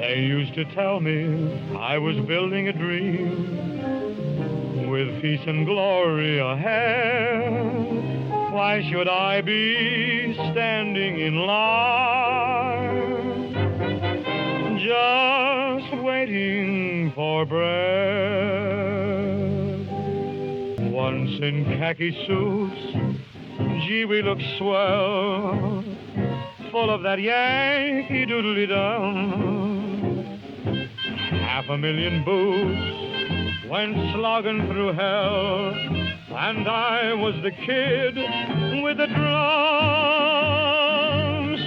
They used to tell me I was building a dream with peace and glory ahead. Why should I be standing in line, just waiting for bread? Once in khaki suits, gee, we look swell, full of that Yankee doodly-dum. 500,000 boots went slogging through hell, and I was the kid with the drum.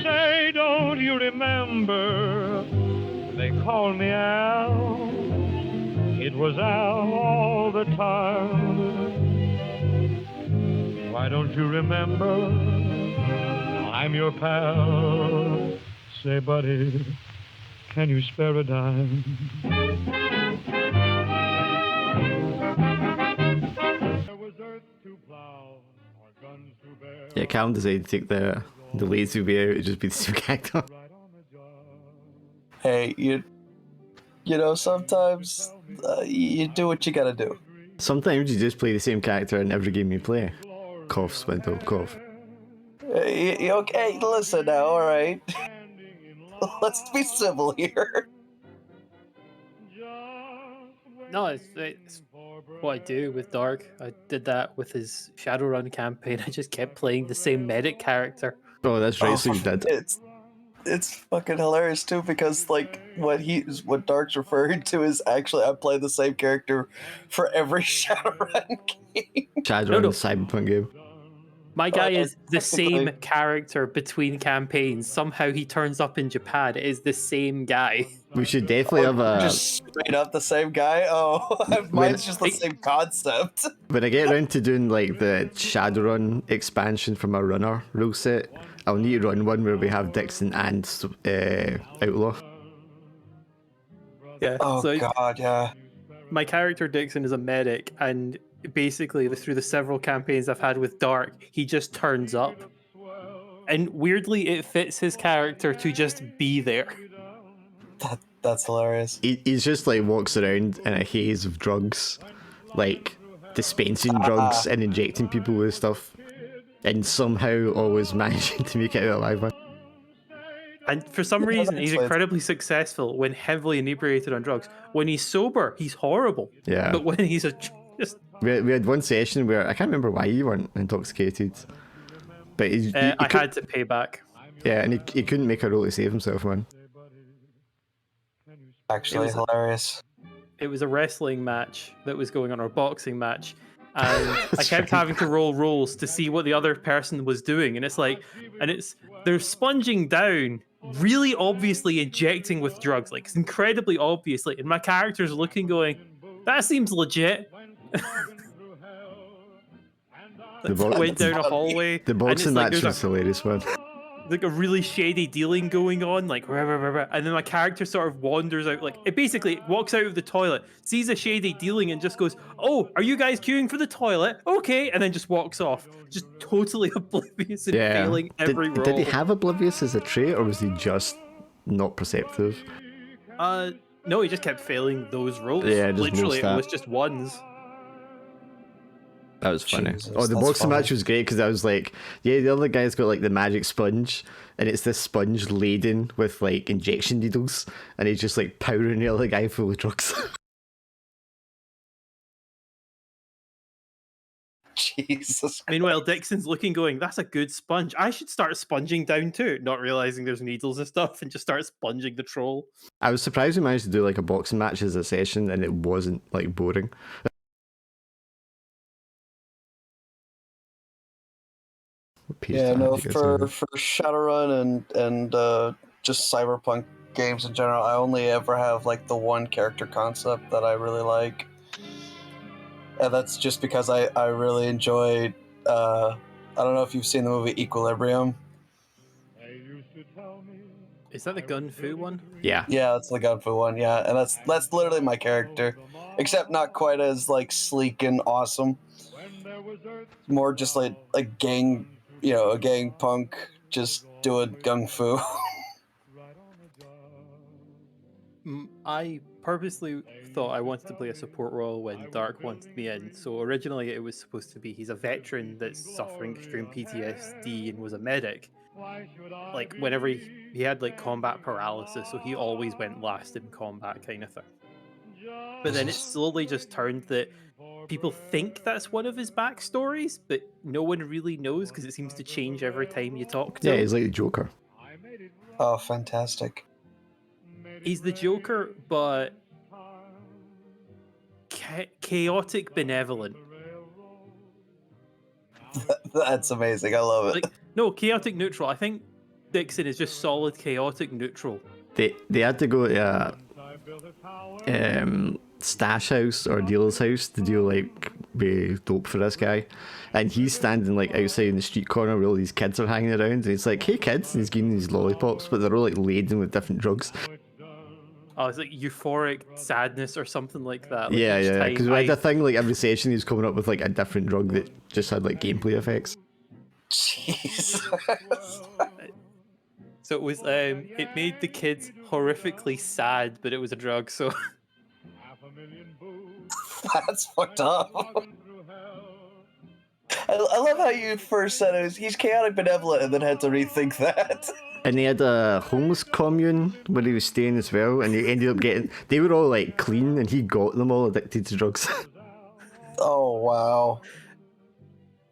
Say, don't you remember? They called me Al. It was Al all the time. Why don't you remember? I'm your pal. Say, buddy, can you spare a dime? Yeah, Callum decided to take the lazy way out and just be the same character. Hey, you know, sometimes you do what you gotta do. Sometimes you just play the same character in every game you play. Cough, Swindle, cough. Okay, listen now, alright. Let's be civil here. No, it's what I do with Dark. I did that with his Shadowrun campaign. I just kept playing the same medic character. Oh, that's right, so you did. It's fucking hilarious too, because like what Dark's referring to is actually I play the same character for every Shadowrun game. Shadowrun Cyberpunk game. My guy is the technically- same character between campaigns. Somehow he turns up in Japan. It is the same guy. We should definitely have a... Just straight up the same guy? Oh, mine's just the same concept. When I get around to doing like the Shadowrun expansion from a runner rule set, I'll need to run one where we have Dixon and Outlaw. Yeah. Oh so god, yeah. my character Dixon is a medic, and basically through the several campaigns I've had with Dark, he just turns up. And weirdly, it fits his character to just be there. That's hilarious. He's just like walks around in a haze of drugs, like dispensing drugs and injecting people with stuff, and somehow always managing to make it out alive, man. And for some reason, he's incredibly successful when heavily inebriated on drugs. When he's sober, he's horrible. Yeah. But when he's just... We had one session where I can't remember why you weren't intoxicated, but I had to pay back. Yeah, and he couldn't make a roll to save himself, man. Actually hilarious. It was a wrestling match that was going on, or a boxing match, and I kept having to roll rolls to see what the other person was doing, and they're sponging down, really obviously injecting with drugs, like incredibly obviously, and my character's looking, going, that seems legit. Went down a hallway. The boxing like, match was hilarious, man. Like a really shady dealing going on, like rah, rah, rah, rah, and then my character sort of wanders out, like it basically walks out of the toilet, sees a shady dealing, and just goes, "Oh, are you guys queuing for the toilet? Okay," and then just walks off, just totally oblivious and failing every roll. Did he have oblivious as a trait, or was he just not perceptive? No, he just kept failing those rolls. Yeah, just literally, it that. was just ones. That was funny. Jesus, oh, the that's boxing funny. match was great because I was like, yeah, the other guy's got like the magic sponge, and it's this sponge laden with like injection needles, and he's just like powering the other guy full of drugs. Jesus. Meanwhile, Dixon's looking, going, "That's a good sponge. I should start sponging down too." Not realizing there's needles and stuff, and just start sponging the troll. I was surprised we managed to do like a boxing match as a session, and it wasn't like boring. Yeah, no, for Shadowrun and just Cyberpunk games in general, I only ever have like the one character concept that I really like, and that's just because I really enjoyed. I don't know if you've seen the movie Equilibrium. Is that the Gun Fu one? Yeah. Yeah, that's the Gunfu one. Yeah, and that's literally my character, except not quite as like sleek and awesome. More just like a gang, you know, a gang punk just doing gung fu. I purposely thought I wanted to play a support role when Dark wanted me in. So originally it was supposed to be he's a veteran that's suffering extreme PTSD and was a medic. Like whenever he had like combat paralysis, so he always went last in combat kind of thing. But then it slowly just turned that people think that's one of his backstories, but no one really knows because it seems to change every time you talk to him. Yeah, he's like the Joker. Oh, fantastic. He's the Joker, but chaotic benevolent. That's amazing. I love it. Like, no, chaotic neutral. I think Dixon is just solid chaotic neutral. They had to go to a stash house or dealer's house to do like be dope for this guy, and he's standing like outside in the street corner where all these kids are hanging around, and he's like, "Hey kids," and he's giving these lollipops, but they're all like laden with different drugs. Oh, it's like euphoric sadness or something like that. Like Yeah. Because we had a thing like every session he's coming up with like a different drug that just had like gameplay effects. Jesus. So it was it made the kids horrifically sad, but it was a drug, so That's fucked up. I love how you first said he's chaotic benevolent and then had to rethink that. And he had a homeless commune where he was staying as well, and he ended up getting... They were all like clean, and he got them all addicted to drugs. Oh, wow.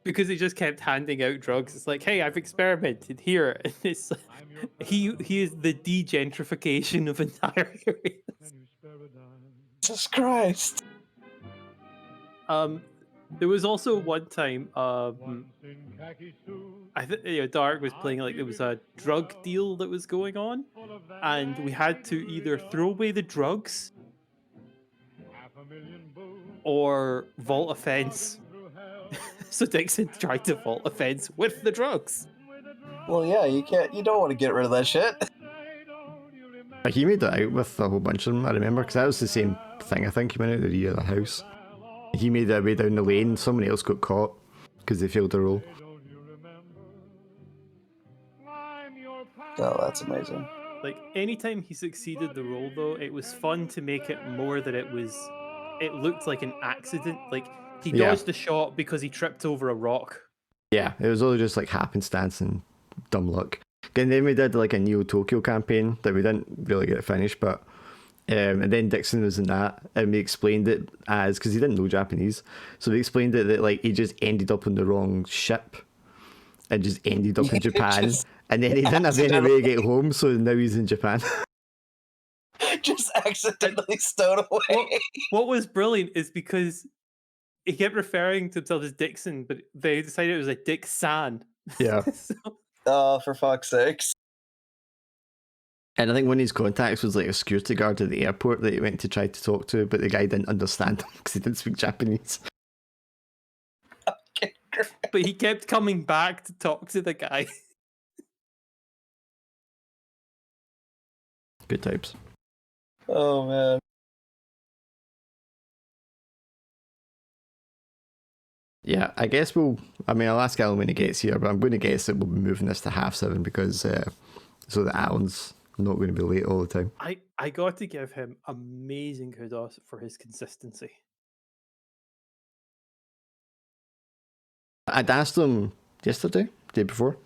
because he just kept handing out drugs. It's like, hey, I've experimented here, and it's he is the degentrification of entire areas. Jesus Christ. There was also one time, I think Dark was playing like there was a drug deal that was going on, and we had to either throw away the drugs or vault a fence. So Dixon tried to vault a fence with the drugs. Well, yeah, you don't want to get rid of that shit. He made it out with a whole bunch of them, I remember, because that was the same thing. I think he went out the rear of the house. He made their way down the lane, someone else got caught because they failed the roll. Oh, that's amazing. Like, anytime he succeeded the roll, though, it was fun to make it more that it looked like an accident. Like, he dodged the shot because he tripped over a rock. Yeah, it was all just like happenstance and dumb luck. And then we did like a Neo Tokyo campaign that we didn't really get finished, but and then Dixon was in that, and we explained it as, because he didn't know Japanese, so we explained it that like he just ended up on the wrong ship and just ended up in Japan, and then he didn't have any way to get home, so now he's in Japan. Just accidentally stowed away. What was brilliant is because he kept referring to himself as Dixon, but they decided it was a Dick-san. Yeah. Oh, for fuck's sakes. And I think one of his contacts was like a security guard at the airport that he went to try to talk to, but the guy didn't understand him because he didn't speak Japanese. Okay, great. But he kept coming back to talk to the guy. Good types. Oh, man. Yeah, I guess I'll ask Alan when he gets here, but I'm going to guess that we'll be moving this to 7:30 because so that Alan's not going to be late all the time. I got to give him amazing kudos for his consistency. I'd asked him yesterday, day before,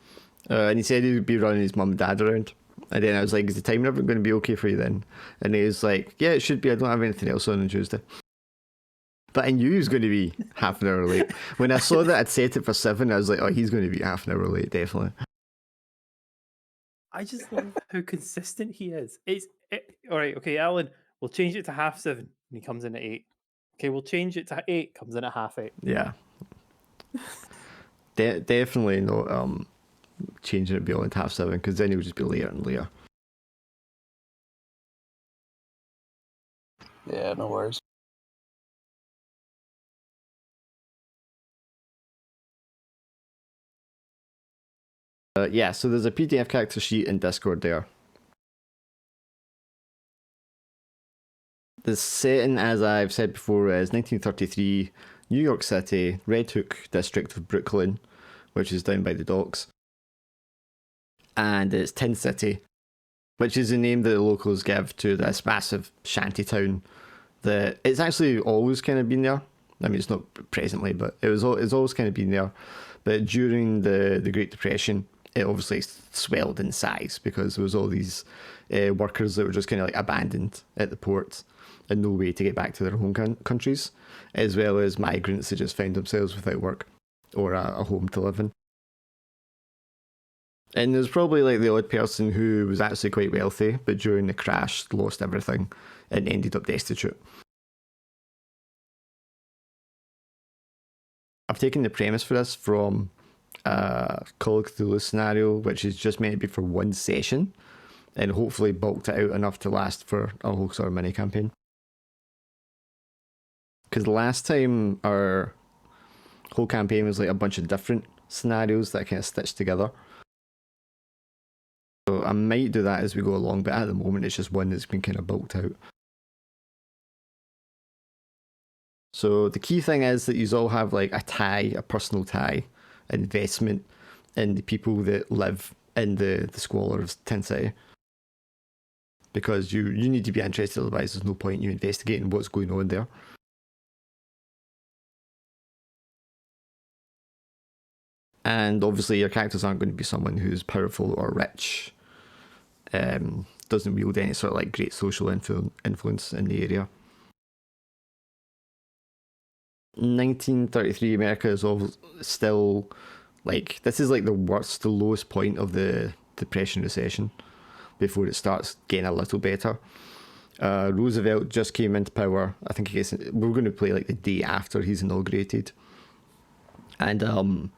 and he said he'd be running his mum and dad around. And then I was like, is the time ever going to be okay for you then? And he was like, yeah, it should be. I don't have anything else on Tuesday. But I knew he was going to be half an hour late. When I saw that I'd set it for 7, I was like, oh, he's going to be half an hour late, definitely. I just love how consistent he is. All right, okay, Alan, we'll change it to 7:30, and he comes in at 8. Okay, we'll change it to 8, comes in at 8:30. Yeah. Definitely not changing it beyond 7:30, because then it would just be later and later. Yeah, no worries. Yeah, so there's a PDF character sheet in Discord there. The setting, as I've said before, is 1933, New York City, Red Hook district of Brooklyn, which is down by the docks. And it's Tin City, which is the name that the locals give to this massive shanty town that it's actually always kind of been there. I mean, it's not presently, but it's always kind of been there. But during the Great Depression, it obviously swelled in size because there was all these workers that were just kind of like abandoned at the port and no way to get back to their home countries, as well as migrants that just found themselves without work or a home to live in. And there's probably like the odd person who was actually quite wealthy, but during the crash lost everything and ended up destitute. I've taken the premise for this from Call of Cthulhu scenario, which is just meant to be for one session, and hopefully bulked it out enough to last for a whole sort of mini campaign. Because last time our whole campaign was like a bunch of different scenarios that I kind of stitched together. So I might do that as we go along, but at the moment it's just one that's been kind of bulked out. So the key thing is that you all have like a tie, a personal tie, investment in the people that live in the squalor of Tin City. Because you need to be interested, otherwise there's no point you investigating what's going on there. And obviously your characters aren't going to be someone who's powerful or rich, doesn't wield any sort of like great social influence in the area. 1933 America is still like, this is like the lowest point of the Depression recession before it starts getting a little better. Roosevelt just came into power. I think we're going to play like the day after he's inaugurated, and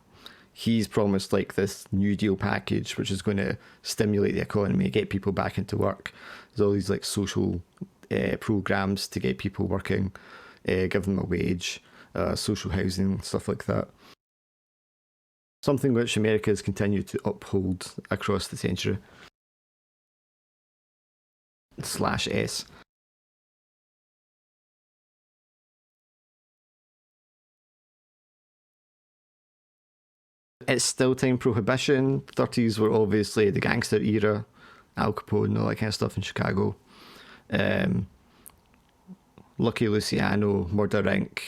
he's promised like this New Deal package, which is going to stimulate the economy, get people back into work. There's all these like social programs to get people working, give them a wage, social housing, stuff like that. Something which America has continued to uphold across the century. /S. It's still time prohibition. 30s were obviously the gangster era, Al Capone and all that kind of stuff in Chicago. Lucky Luciano, Murder Inc.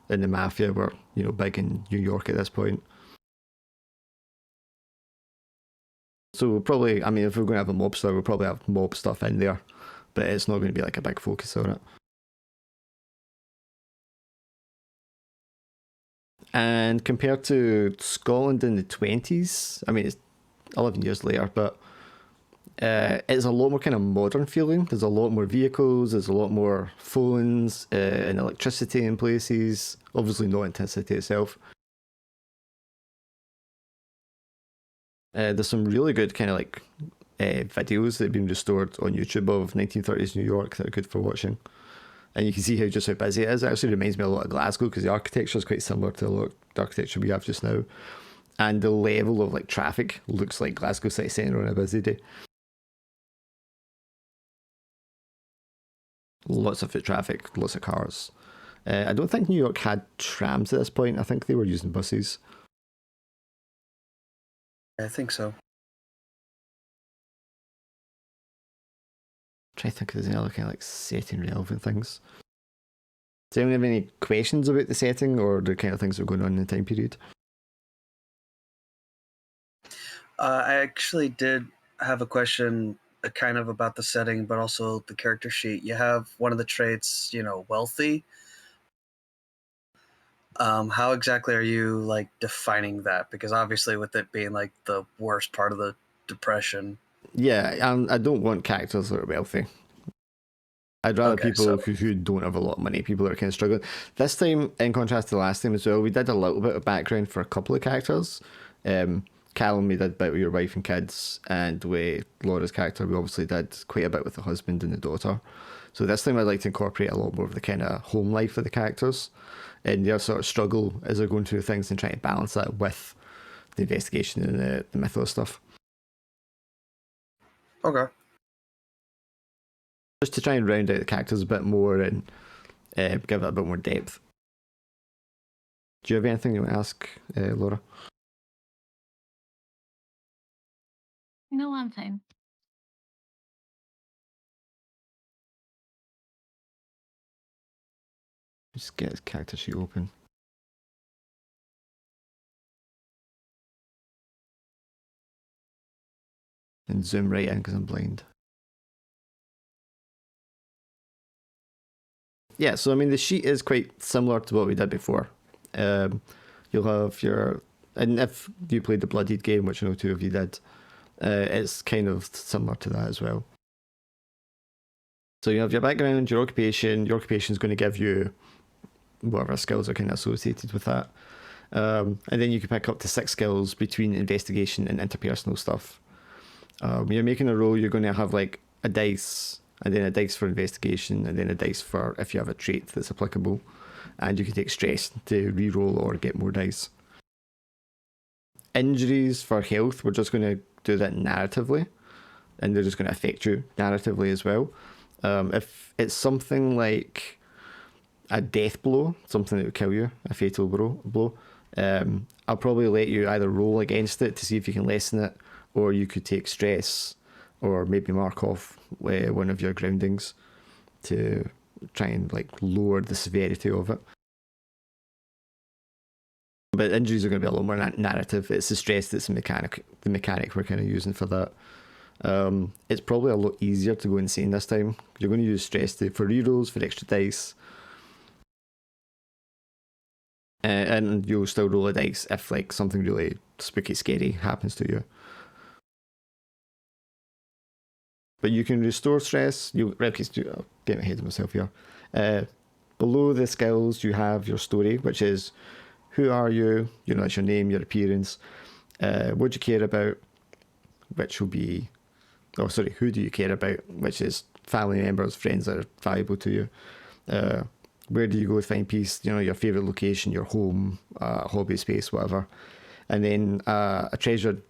and the Mafia were, big in New York at this point. So we'll probably, I mean, if we're going to have a mob star, we'll probably have mob stuff in there, but it's not going to be like a big focus on it. And compared to Scotland in the 20s, I mean, it's 11 years later, but it's a lot more kind of modern feeling. There's a lot more vehicles, there's a lot more phones and electricity in places. Obviously not in Tin City itself. There's some really good kind of like videos that have been restored on YouTube of 1930s New York that are good for watching. And you can see how busy it is. It actually reminds me a lot of Glasgow because the architecture is quite similar to a lot of the architecture we have just now. And the level of like traffic looks like Glasgow city centre on a busy day. Lots of foot traffic, lots of cars. I don't think New York had trams at this point. I think they were using buses. I think so. Try to think if there's any other kind of like setting relevant things. Does anyone have any questions about the setting or the kind of things that are going on in the time period? I actually did have a question kind of about the setting, but also the character sheet. You have one of the traits, wealthy. How exactly are you like defining that? Because obviously with it being like the worst part of the Depression. Yeah, I don't want characters that are wealthy. I'd rather people who don't have a lot of money, people that are kind of struggling. This time, in contrast to last time as well, we did a little bit of background for a couple of characters. Callum, we did a bit with your wife and kids, and with Laura's character, we obviously did quite a bit with the husband and the daughter. So this time I'd like to incorporate a lot more of the kind of home life of the characters and their sort of struggle as they're going through things and trying to balance that with the investigation and the mythos stuff. Okay. Just to try and round out the characters a bit more and give it a bit more depth. Do you have anything you want to ask, Laura? No, I'm fine. Just get his character sheet open. And zoom right in because I'm blind. Yeah, so I mean the sheet is quite similar to what we did before. You'll have your, and if you played the Bloodied game, which I know 2 of you did, it's kind of similar to that as well. So you have your background, your occupation. Your occupation is going to give you whatever skills are kind of associated with that. And then you can pick up to 6 skills between investigation and interpersonal stuff. When you're making a roll, you're going to have like a dice, and then a dice for investigation, and then a dice for if you have a trait that's applicable. And you can take stress to re-roll or get more dice. Injuries for health, we're just going to do that narratively, and they're just going to affect you narratively as well. If it's something like a death blow, something that would kill you, a fatal blow, I'll probably let you either roll against it to see if you can lessen it, or you could take stress, or maybe mark off one of your groundings to try and like lower the severity of it. But injuries are going to be a lot more narrative. It's the stress that's the mechanic we're kind of using for that. It's probably a lot easier to go insane this time. You're going to use stress for rerolls, for extra dice. And you'll still roll a dice if like something really spooky, scary happens to you. But you can restore stress. I'll get ahead of myself here. Below the skills, you have your story, which is who are you? You know, that's your name, your appearance. What do you care about? Which will be, who do you care about? Which is family members, friends that are valuable to you. Where do you go to find peace? You know, your favourite location, your home, hobby space, whatever. And then a treasured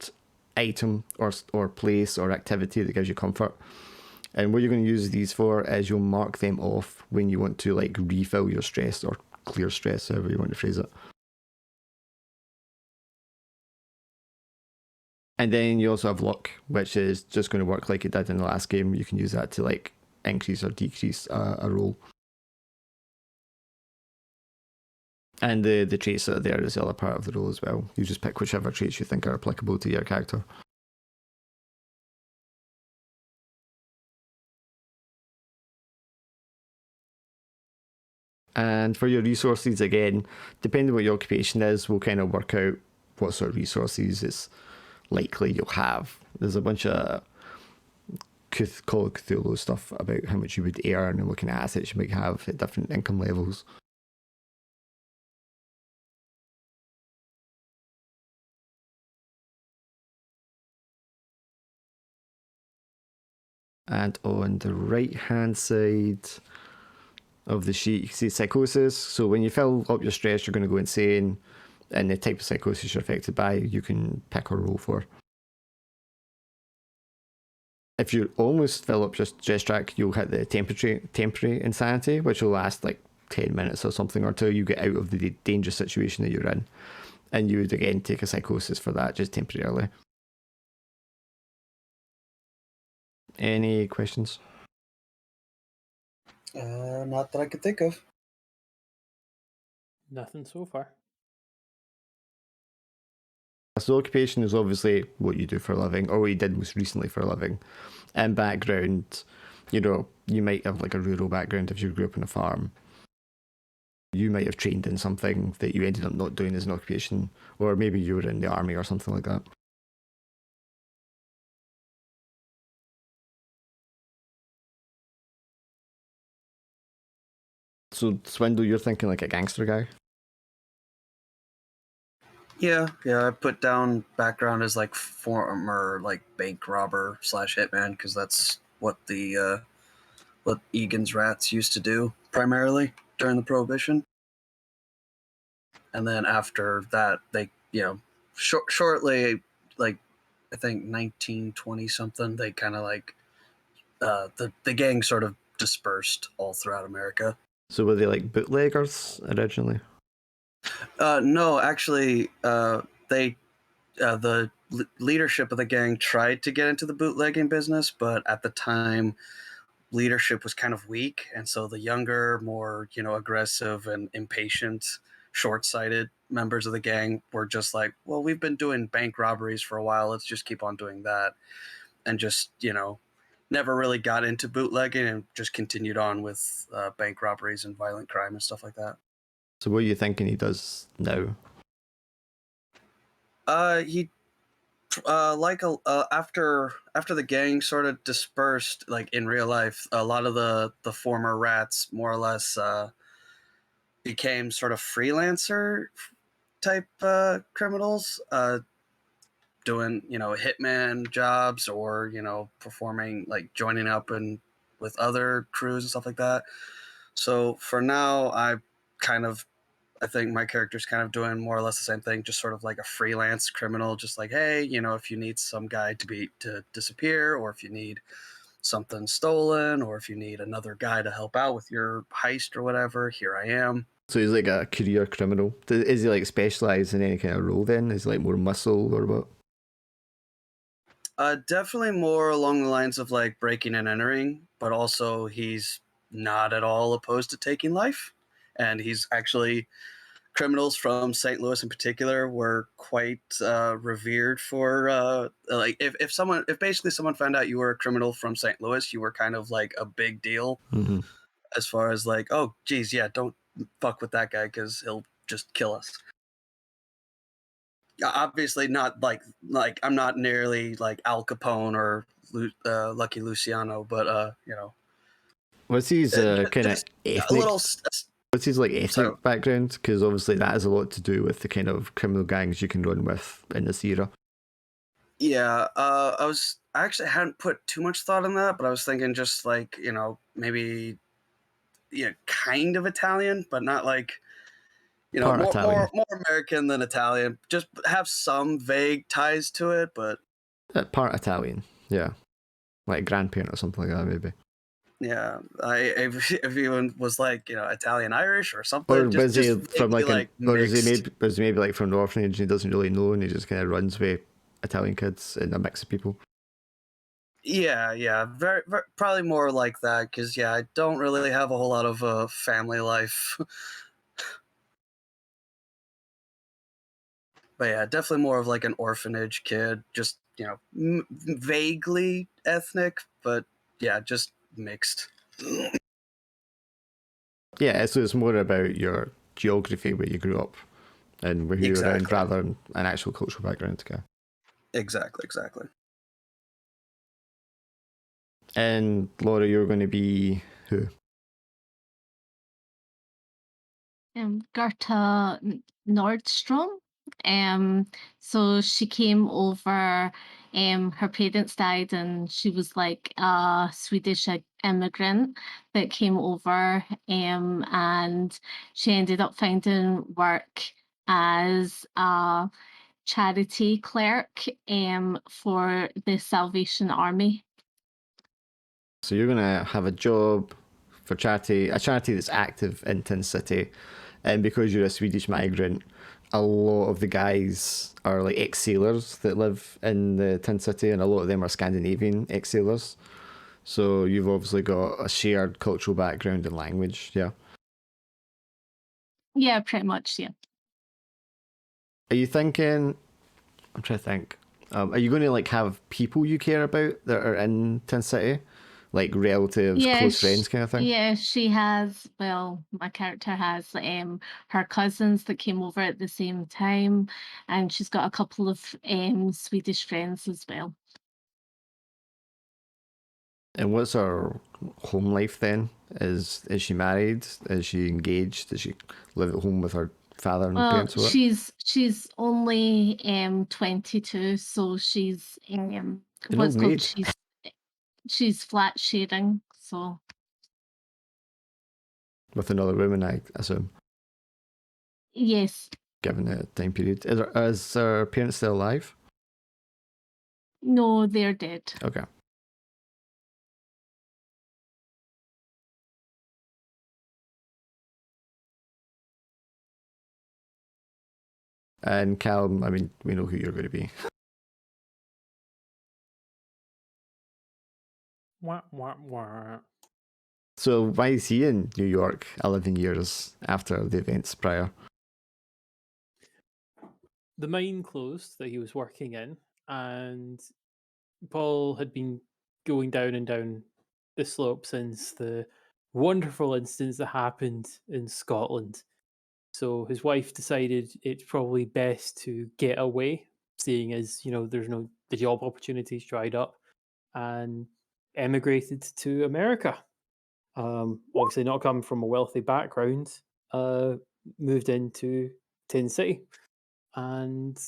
item or place or activity that gives you comfort. And what you're going to use these for is you'll mark them off when you want to like refill your stress or clear stress, however you want to phrase it. And then you also have luck, which is just going to work like it did in the last game. You can use that to like increase or decrease a roll. And the traits that are there is the other part of the roll as well. You just pick whichever traits you think are applicable to your character. And for your resources, again, depending on what your occupation is, we'll kind of work out what sort of resources it's likely you'll have. There's a bunch of Call of Cthulhu stuff about how much you would earn and what kind of assets you might have at different income levels. And on the right hand side of the sheet, you can see psychosis. So when you fill up your stress, you're going to go insane, and the type of psychosis you're affected by, you can pick or roll for. If you almost fill up your stress track, you'll hit the temporary insanity, which will last like 10 minutes or something, or until you get out of the dangerous situation that you're in. And you would again take a psychosis for that, just temporarily. Any questions? Not that I could think of. Nothing so far. So occupation is obviously what you do for a living, or what you did most recently for a living. And background, you know, you might have like a rural background if you grew up on a farm. You might have trained in something that you ended up not doing as an occupation, or maybe you were in the army or something like that. So Swindle, you're thinking like a gangster guy? Yeah, I put down background as like former like bank robber / hitman, because that's what what Egan's rats used to do primarily during the Prohibition. And then after that, they shortly, like I think 1920 something, they kind of like the gang sort of dispersed all throughout America. So were they like bootleggers originally? No, actually, they the leadership of the gang tried to get into the bootlegging business, but at the time, leadership was kind of weak, and so the younger, more aggressive and impatient, short-sighted members of the gang were just like, well, we've been doing bank robberies for a while, let's just keep on doing that, and just never really got into bootlegging and just continued on with bank robberies and violent crime and stuff like that. So what are you thinking he does now? He after the gang sort of dispersed, like in real life, a lot of the former rats more or less became sort of freelancer type criminals, doing hitman jobs, or performing, like joining up and with other crews and stuff like that. So for now, I think my character's kind of doing more or less the same thing, just sort of like a freelance criminal, just like, hey, if you need some guy to disappear, or if you need something stolen, or if you need another guy to help out with your heist or whatever, here I am. So he's like a career criminal. Is he like specialised in any kind of role then? Is he like more muscle or what? Definitely more along the lines of like breaking and entering, but also he's not at all opposed to taking life. And he's actually, criminals from St. Louis in particular were quite revered for like if basically someone found out you were a criminal from St. Louis, you were kind of like a big deal, as far as like, oh geez, yeah, don't fuck with that guy because he'll just kill us. Obviously not like I'm not nearly like Al Capone or Lucky Luciano, but What's his kind of ethnic? a little. What's his like ethnic background? Because obviously that has a lot to do with the kind of criminal gangs you can run with in this era. Yeah, I actually hadn't put too much thought in that, but I was thinking just like maybe kind of Italian, but not like more American than Italian. Just have some vague ties to it, but part Italian, yeah, like grandparent or something like that, maybe. Yeah, if even was like Italian Irish or something, or was he from like, or is he maybe like from the orphanage and he doesn't really know and he just kind of runs with Italian kids and a mix of people? Yeah, very, very probably more like that, because I don't really have a whole lot of family life. But yeah, definitely more of like an orphanage kid, just vaguely ethnic, but yeah, just mixed. Yeah, so it's more about your geography, where you grew up and where you were around, rather than an actual cultural background. Okay. Exactly. And Laura, you're going to be who? Gerta Nordstrom. So she came over. Her parents died, and she was like a Swedish immigrant that came over. And she ended up finding work as a charity clerk for the Salvation Army. So you're going to have a job for a charity that's active in Tin City, and because you're a Swedish migrant, a lot of the guys are like ex-sailors that live in the Tin City, and a lot of them are Scandinavian ex-sailors. So you've obviously got a shared cultural background and language, yeah? Yeah, pretty much, yeah. Are you thinking, I'm trying to think, are you going to like have people you care about that are in Tin City? Like relatives, close friends kind of thing? Yeah, she has, well, my character has her cousins that came over at the same time, and she's got a couple of Swedish friends as well. And what's her home life then? Is she married? Is she engaged? Does she live at home with her father and parents? She's only 22, so she's what's called she's flat sharing, so with another woman, I assume. Yes. Given the time period, is her parents still alive? No, they're dead. Okay. And Callum, I mean, we know who you're going to be. Wah, wah, wah. So why is he in New York 11 years after the events prior? The mine closed that he was working in, and Paul had been going down and down the slope since the wonderful incidents that happened in Scotland. So his wife decided it's probably best to get away, seeing as there's the job opportunities dried up, and emigrated to America. Obviously, not coming from a wealthy background, moved into Tin City, and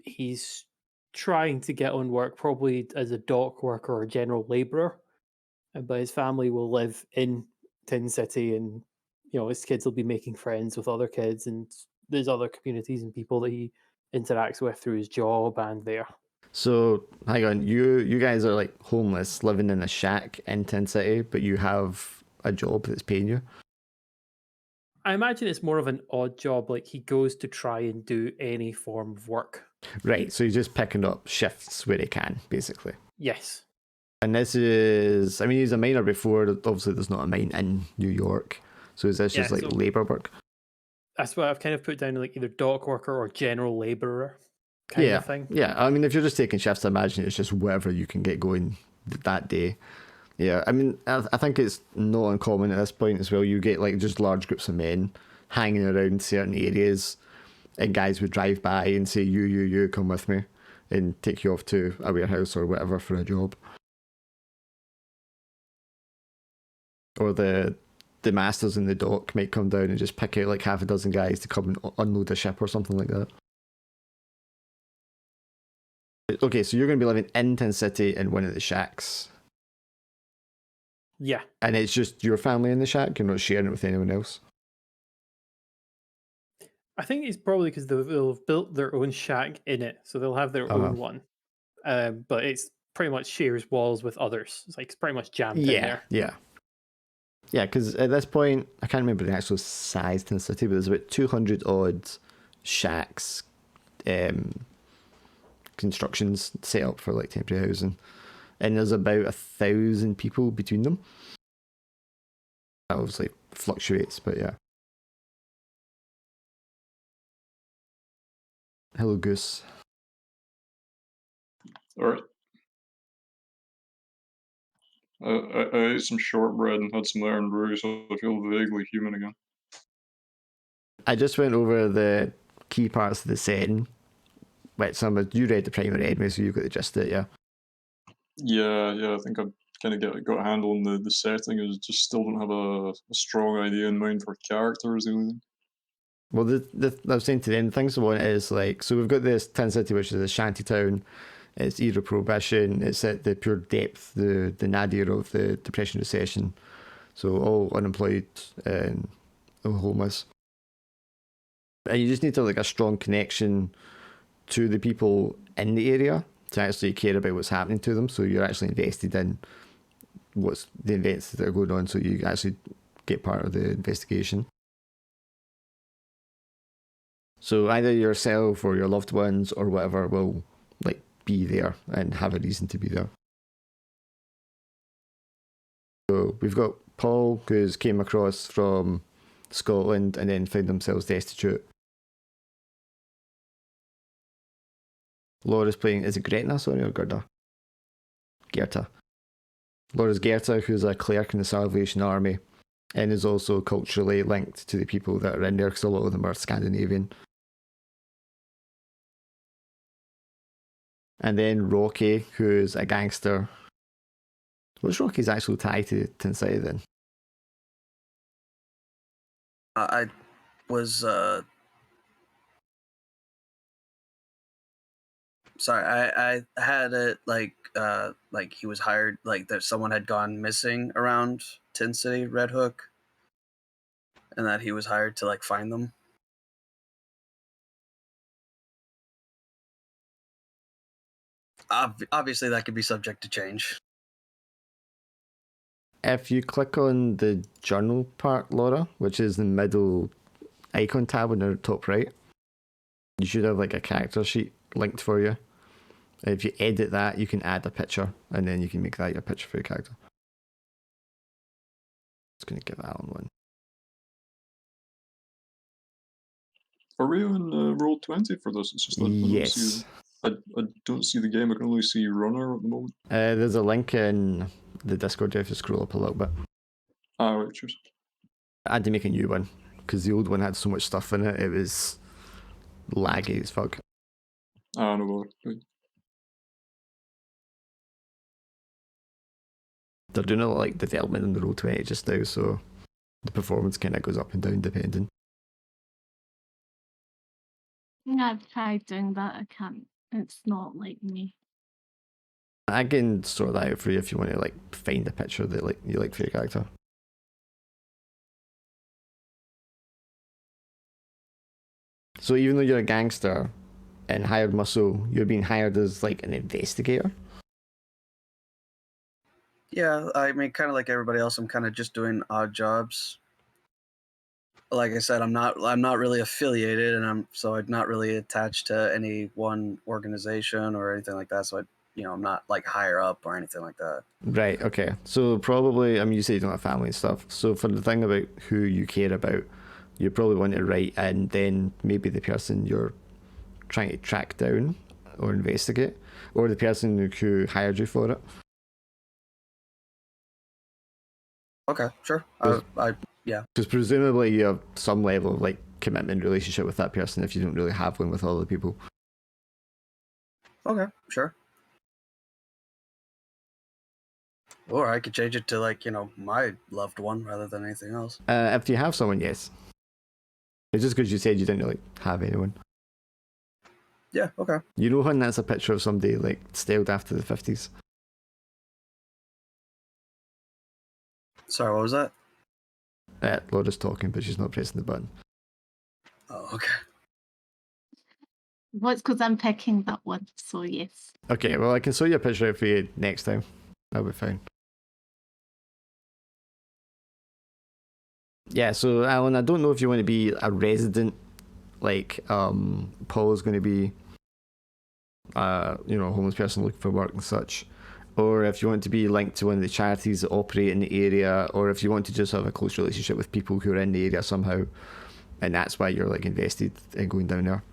he's trying to get on work probably as a dock worker or a general labourer, but his family will live in Tin City, and his kids will be making friends with other kids, and there's other communities and people that he interacts with through his job and there. So hang on, you guys are like homeless, living in a shack in Tin City, but you have a job that's paying you. I imagine it's more of an odd job, like he goes to try and do any form of work. Right, so he's just picking up shifts where he can, basically. Yes. And this is, I mean, he's a miner before. Obviously, there's not a mine in New York. So is this just like labour work? That's what I've kind of put down, like either dock worker or general labourer kind of thing. Yeah, I mean, if you're just taking shifts, I imagine it's just wherever you can get going that day. Yeah, I mean, I think it's not uncommon at this point as well. You get like just large groups of men hanging around certain areas, and guys would drive by and say, you, come with me, and take you off to a warehouse or whatever for a job. Or the masters in the dock might come down and just pick out like half a dozen guys to come and unload a ship or something like that. Okay, so you're going to be living in Tin City in one of the shacks. Yeah. And it's just your family in the shack? You're not sharing it with anyone else? I think it's probably because they'll have built their own shack in it, so they'll have their own one. But it's pretty much shares walls with others. It's like it's pretty much jammed in there. Yeah. Yeah, because at this point, I can't remember the actual size in the city, but there's about 200 odd shacks, constructions set up for like temporary housing, and there's about 1,000 people between them. That obviously fluctuates, but yeah. Hello, Goose. Alright. I ate some shortbread and had some iron brew, so I feel vaguely human again. I just went over the key parts of the setting. Wait, you read the primer anyway, so you got the gist of it, yeah? Yeah, I think I've kind of got a handle on the setting. I just still don't have a strong idea in mind for characters or anything. Well, I was saying to them, the things I want is like, so we've got this Tin City, which is a shanty town. It's era prohibition. It's at the pure depth, the nadir of the Depression recession. So all unemployed and all homeless. And you just need to have like a strong connection to the people in the area to actually care about what's happening to them. So you're actually invested in what's the events that are going on. So you actually get part of the investigation. So either yourself or your loved ones or whatever will like be there and have a reason to be there. So we've got Paul, who's came across from Scotland and then found themselves destitute. Laura's playing, is it Gretna, sorry, or Gerda? Gerta. Laura's Gerta, who's a clerk in the Salvation Army and is also culturally linked to the people that are in there because a lot of them are Scandinavian. And then Rocky, who's a gangster. What's Rocky's actual tie to Tin City then? I was sorry, I had it like he was hired, like that someone had gone missing around Tin City, Red Hook, and that he was hired to like find them. Obviously, that could be subject to change. If you click on the journal part, Laura, which is the middle icon tab on the top right, you should have like a character sheet linked for you. And if you edit that, you can add a picture, and then you can make that your picture for your character. Just gonna give Alan one. Are we on Roll20 for this? It's just Yes. I don't see the game. I can only see Runner at the moment. There's a link in the Discord. You have to scroll up a little bit. Ah, right, cheers. I had to make a new one because the old one had so much stuff in it. It was laggy as fuck. Ah, no bother. They're doing a lot like development in the Roll20 just now, so the performance kind of goes up and down depending. Yeah, I've tried doing that. I can't. It's not like me. I can sort that out for you if you want to like find a picture that like you like for your character. So even though you're a gangster and hired muscle, you're being hired as like an investigator. Yeah, I mean, kind of like everybody else, I'm kind of just doing odd jobs. Like I said, I'm not really affiliated, and I'm not really attached to any one organization or anything like that. So I'm not like higher up or anything like that. Right. Okay. So probably, I mean, you say you don't have family and stuff. So for the thing about who you care about, you probably want to write, and then maybe the person you're trying to track down or investigate, or the person who hired you for it. Okay, sure. Yeah. Because presumably you have some level of like commitment relationship with that person if you don't really have one with other people. Okay, sure. Or I could change it to like, my loved one rather than anything else. If you have someone, yes. It's just because you said you didn't really have anyone. Yeah, okay. You know when that's a picture of somebody like styled after the 50s? Sorry, what was that? Laura's talking, but she's not pressing the button. Oh, okay. Well, it's because I'm picking that one, so yes. Okay, well, I can show you a picture out for you next time. That'll be fine. Yeah, so Alan, I don't know if you want to be a resident, like Paul's going to be, a homeless person looking for work and such, or if you want to be linked to one of the charities that operate in the area, or if you want to just have a close relationship with people who are in the area somehow, and that's why you're like invested in going down there.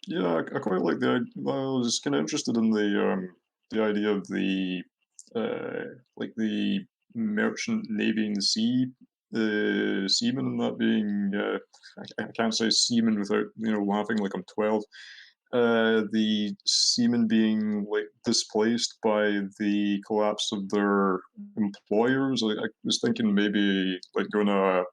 Yeah, I quite like the. I was kind of interested in the idea of the like the merchant navy and sea, the seamen, and that being I can't say seamen without laughing like I'm 12. The seamen being like displaced by the collapse of their employers. I was thinking maybe like going to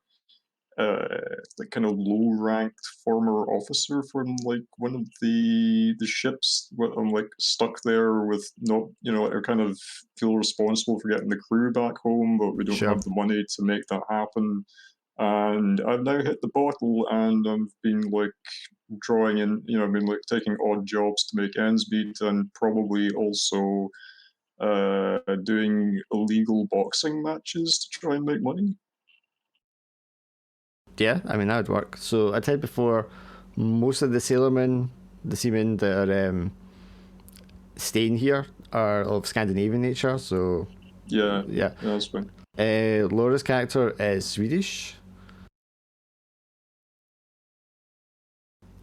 like kind of low-ranked former officer from like one of the ships. I'm like stuck there with not, I kind of feel responsible for getting the crew back home, but we don't Sure. have the money to make that happen. And I've now hit the bottle, and I've been like drawing in, I've been like taking odd jobs to make ends meet, and probably also doing illegal boxing matches to try and make money. Yeah, I mean, that would work. So I said before, most of the seamen that are staying here are of Scandinavian nature, so... Yeah, that's fine. Laura's character is Swedish.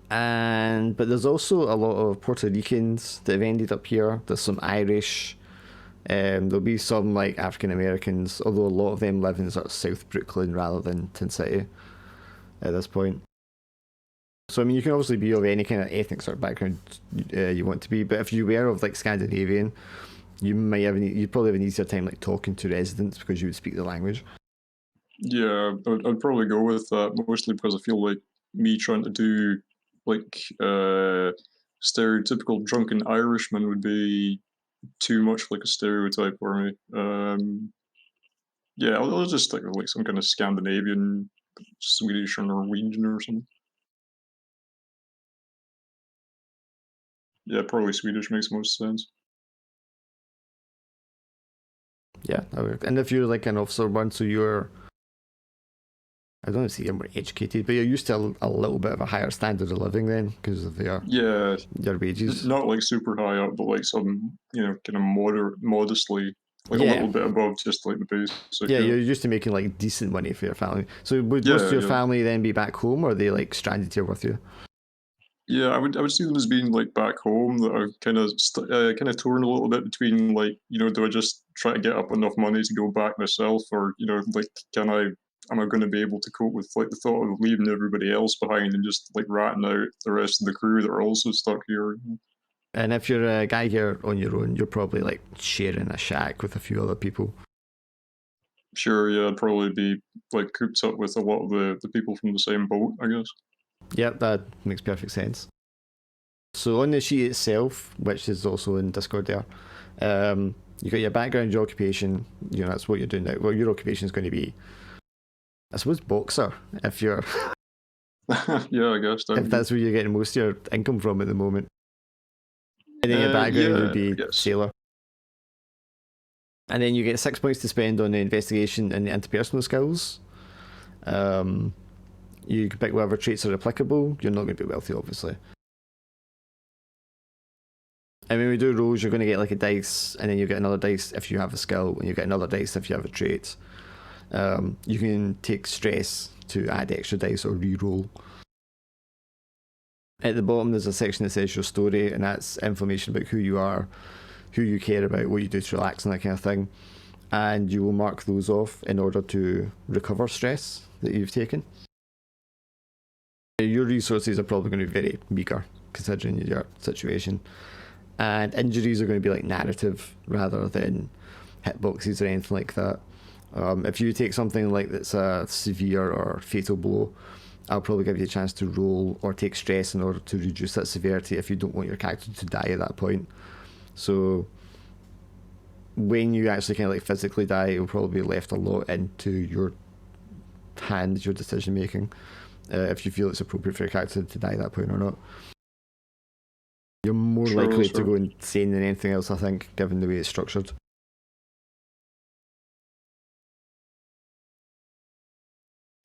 But there's also a lot of Puerto Ricans that have ended up here. There's some Irish. There'll be some like African Americans, although a lot of them live in sort of South Brooklyn rather than Tin City at this point. So I mean, you can obviously be of any kind of ethnic sort of background you want to be, but if you were of like Scandinavian, you'd probably have an easier time like talking to residents because you would speak the language. Yeah, I'd probably go with that, mostly because I feel like me trying to do like stereotypical drunken Irishman would be too much like a stereotype for me. Yeah, I'll just stick with like some kind of Scandinavian, Swedish or Norwegian or something. Yeah, probably Swedish makes most sense. Yeah, that works. And if you're like an officer one, so you're, I don't say you're more educated, but you're used to a little bit of a higher standard of living then because of your wages. Not like super high up, but like some kind of modestly like a little bit above just like the basic. Yeah, you're used to making like decent money for your family. So would most of your family then be back home, or are they like stranded here with you? Yeah, I would see them as being like back home that are kind of torn a little bit between like, you know, do I just try to get up enough money to go back myself, or, you know, like am I going to be able to cope with like the thought of leaving everybody else behind and just like ratting out the rest of the crew that are also stuck here? And if you're a guy here on your own, you're probably like sharing a shack with a few other people. Sure, yeah, I'd probably be like cooped up with a lot of the people from the same boat, I guess. Yep, that makes perfect sense. So on the sheet itself, which is also in Discord there, you got your background, your occupation, you know, that's what you're doing now. Well, your occupation is going to be, I suppose, boxer, if you're... Yeah, I guess. If that's where you're getting most of your income from at the moment. And then your background would be sailor. And then you get 6 points to spend on the investigation and the interpersonal skills. You can pick whatever traits are applicable. You're not going to be wealthy, obviously. And when we do rolls, you're going to get like a dice, and then you get another dice if you have a skill, and you get another dice if you have a trait. You can take stress to add extra dice or re-roll. At the bottom, there's a section that says your story, and that's information about who you are, who you care about, what you do to relax, and that kind of thing. And you will mark those off in order to recover stress that you've taken. Your resources are probably going to be very meager, considering your situation. And injuries are going to be like narrative rather than hitboxes or anything like that. If you take something like that's a severe or fatal blow, I'll probably give you a chance to roll or take stress in order to reduce that severity if you don't want your character to die at that point. So when you actually kind of like physically die, it'll probably be left a lot into your hands, your decision making, if you feel it's appropriate for your character to die at that point or not. You're more likely to go insane than anything else, I think, given the way it's structured.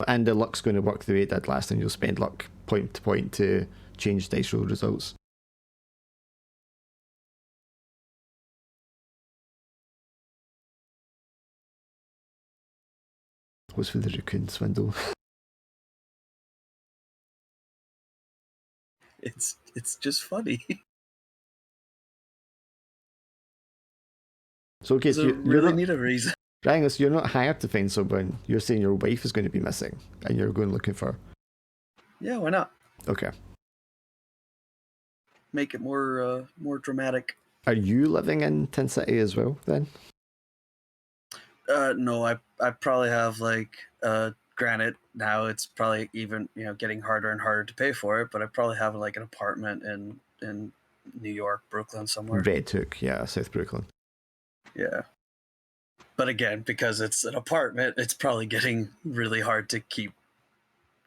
And the luck's going to work the way it did last time. You'll spend luck point to point to change dice roll results. What's with the raccoon swindle? It's just funny. So okay, so you really need a reason. Ryan, so you're not hired to find someone. You're saying your wife is going to be missing, and you're going looking for her. Yeah, why not? Okay. Make it more dramatic. Are you living in Tin City as well, then? No, I probably have like granted now it's probably even getting harder and harder to pay for it, but I probably have like an apartment in New York, Brooklyn somewhere. Red Hook, yeah, South Brooklyn. Yeah. But again, because it's an apartment, it's probably getting really hard to keep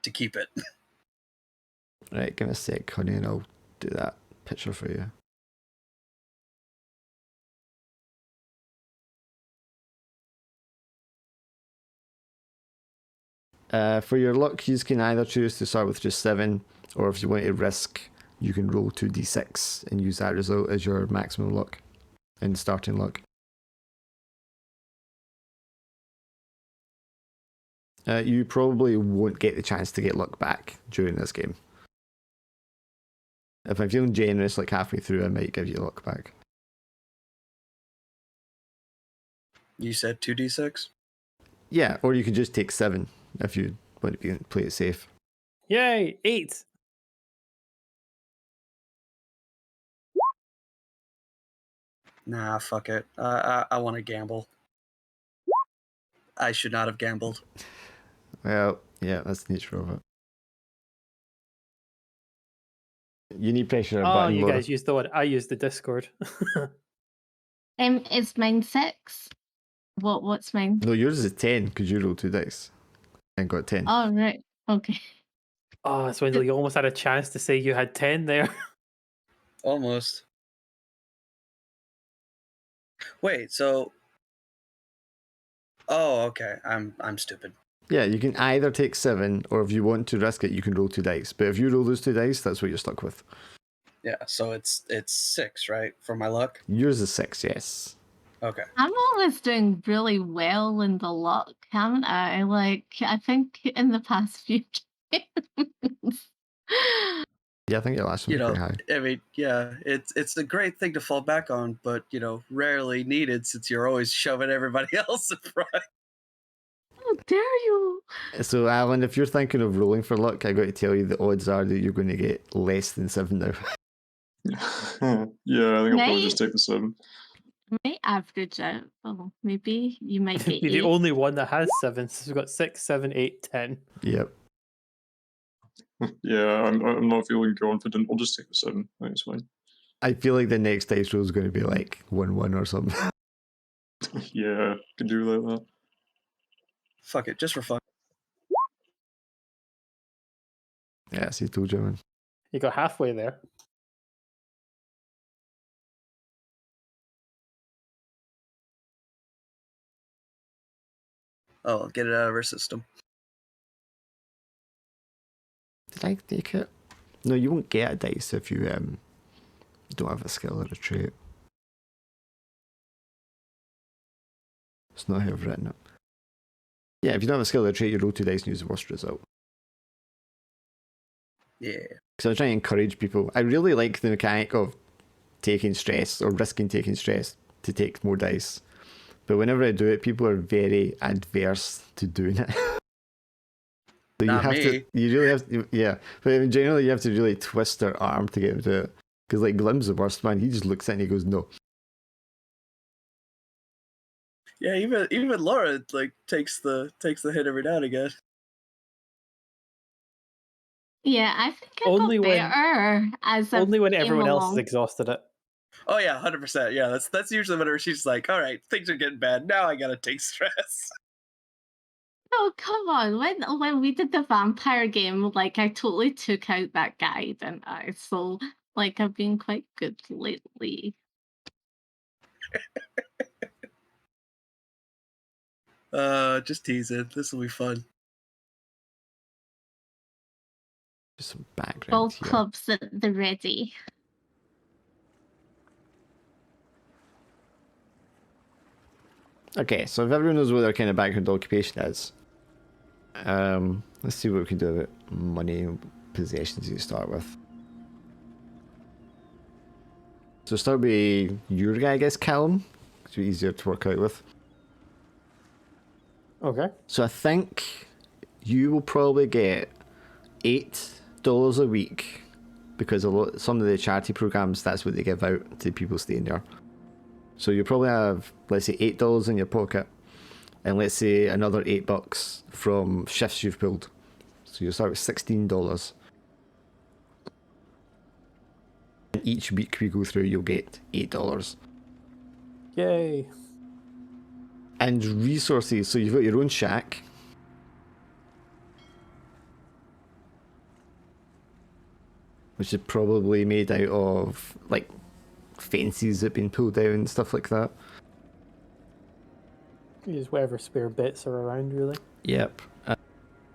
it. Right, give me a sec, honey, and I'll do that picture for you. For your luck, you can either choose to start with just 7, or if you want to risk, you can roll 2d6 and use that result as your maximum luck and starting luck. You probably won't get the chance to get luck back during this game. If I'm feeling generous, like halfway through, I might give you luck back. You said 2d6? Yeah, or you can just take 7 if you want to play it safe. Yay, 8! Nah, fuck it. I want to gamble. I should not have gambled. Well, yeah, that's the nature of it. You need pressure a button, you Laura. guys used the one. I used the Discord. Is mine 6? What's mine? No, yours is 10 because you rolled 2 dice and got 10. Oh, right. Okay. Oh, Swindle, you almost had a chance to say you had 10 there. Almost. Wait, so... Oh, okay. I'm stupid. Yeah, you can either take 7, or if you want to risk it, you can roll 2 dice. But if you roll those 2 dice, that's what you're stuck with. Yeah, so it's 6, right, for my luck? Yours is 6, yes. Okay. I'm always doing really well in the luck, haven't I? Like, I think in the past few games. Yeah, I think your last one was pretty high. I mean, yeah, it's a great thing to fall back on, but rarely needed since you're always shoving everybody else in front. How dare you? So, Alan, if you're thinking of rolling for luck, I got to tell you the odds are that you're going to get less than 7 now. Yeah, I think I'll probably just take the 7. Might average out. Oh, maybe you might get Be the 8. only one that has 7. So we've got 6, 7, 8, 10. Yep. Yeah, I'm not feeling confident. I'll just take the 7. I think it's fine. I feel like the next dice roll is going to be like 1-1 or something. Yeah, could do like that. Fuck it, just for fun. Yeah, see, told you, man. You got halfway there. Oh, I'll get it out of our system. Did I take it? No, you won't get a dice if you don't have a skill or a trait. It's not how I've written it. Yeah, if you don't have a skill or a trait, you roll 2 dice and use the worst result. Yeah. Because I try and encourage people. I really like the mechanic of taking stress or risking taking stress to take more dice. But whenever I do it, people are very adverse to doing it. So Not me. You really have to, yeah. But I mean, generally, you have to really twist their arm to get them to do it. Because like Glim's the worst, man. He just looks at it and he goes, no. Yeah, even Laura takes the hit every now and again. Yeah, I think I Only got when- better as Only when came everyone else has along. exhausted it. Oh yeah, 100%. Yeah, that's usually whenever she's like, "All right, things are getting bad. Now I gotta take stress." Oh, come on. When we did the vampire game, like, I totally took out that guy, didn't I? So, like, I've been quite good lately. Just teasing. This will be fun. Just some background Golf here. clubs at the ready. Okay, so if everyone knows what their kind of background occupation is, let's see what we can do about money and possessions you start with. So start with your guy, I guess, Callum. It's easier to work out with. Okay. So I think you will probably get $8 a week because some of the charity programs, that's what they give out to people staying there. So you probably have, let's say, $8 in your pocket, and let's say another $8 from shifts you've pulled. So you start with $16. And each week we go through, you'll get $8. Yay. And resources, so you've got your own shack. Which is probably made out of, like, fences that have been pulled down and stuff like that. Use whatever spare bits are around, really. Yep.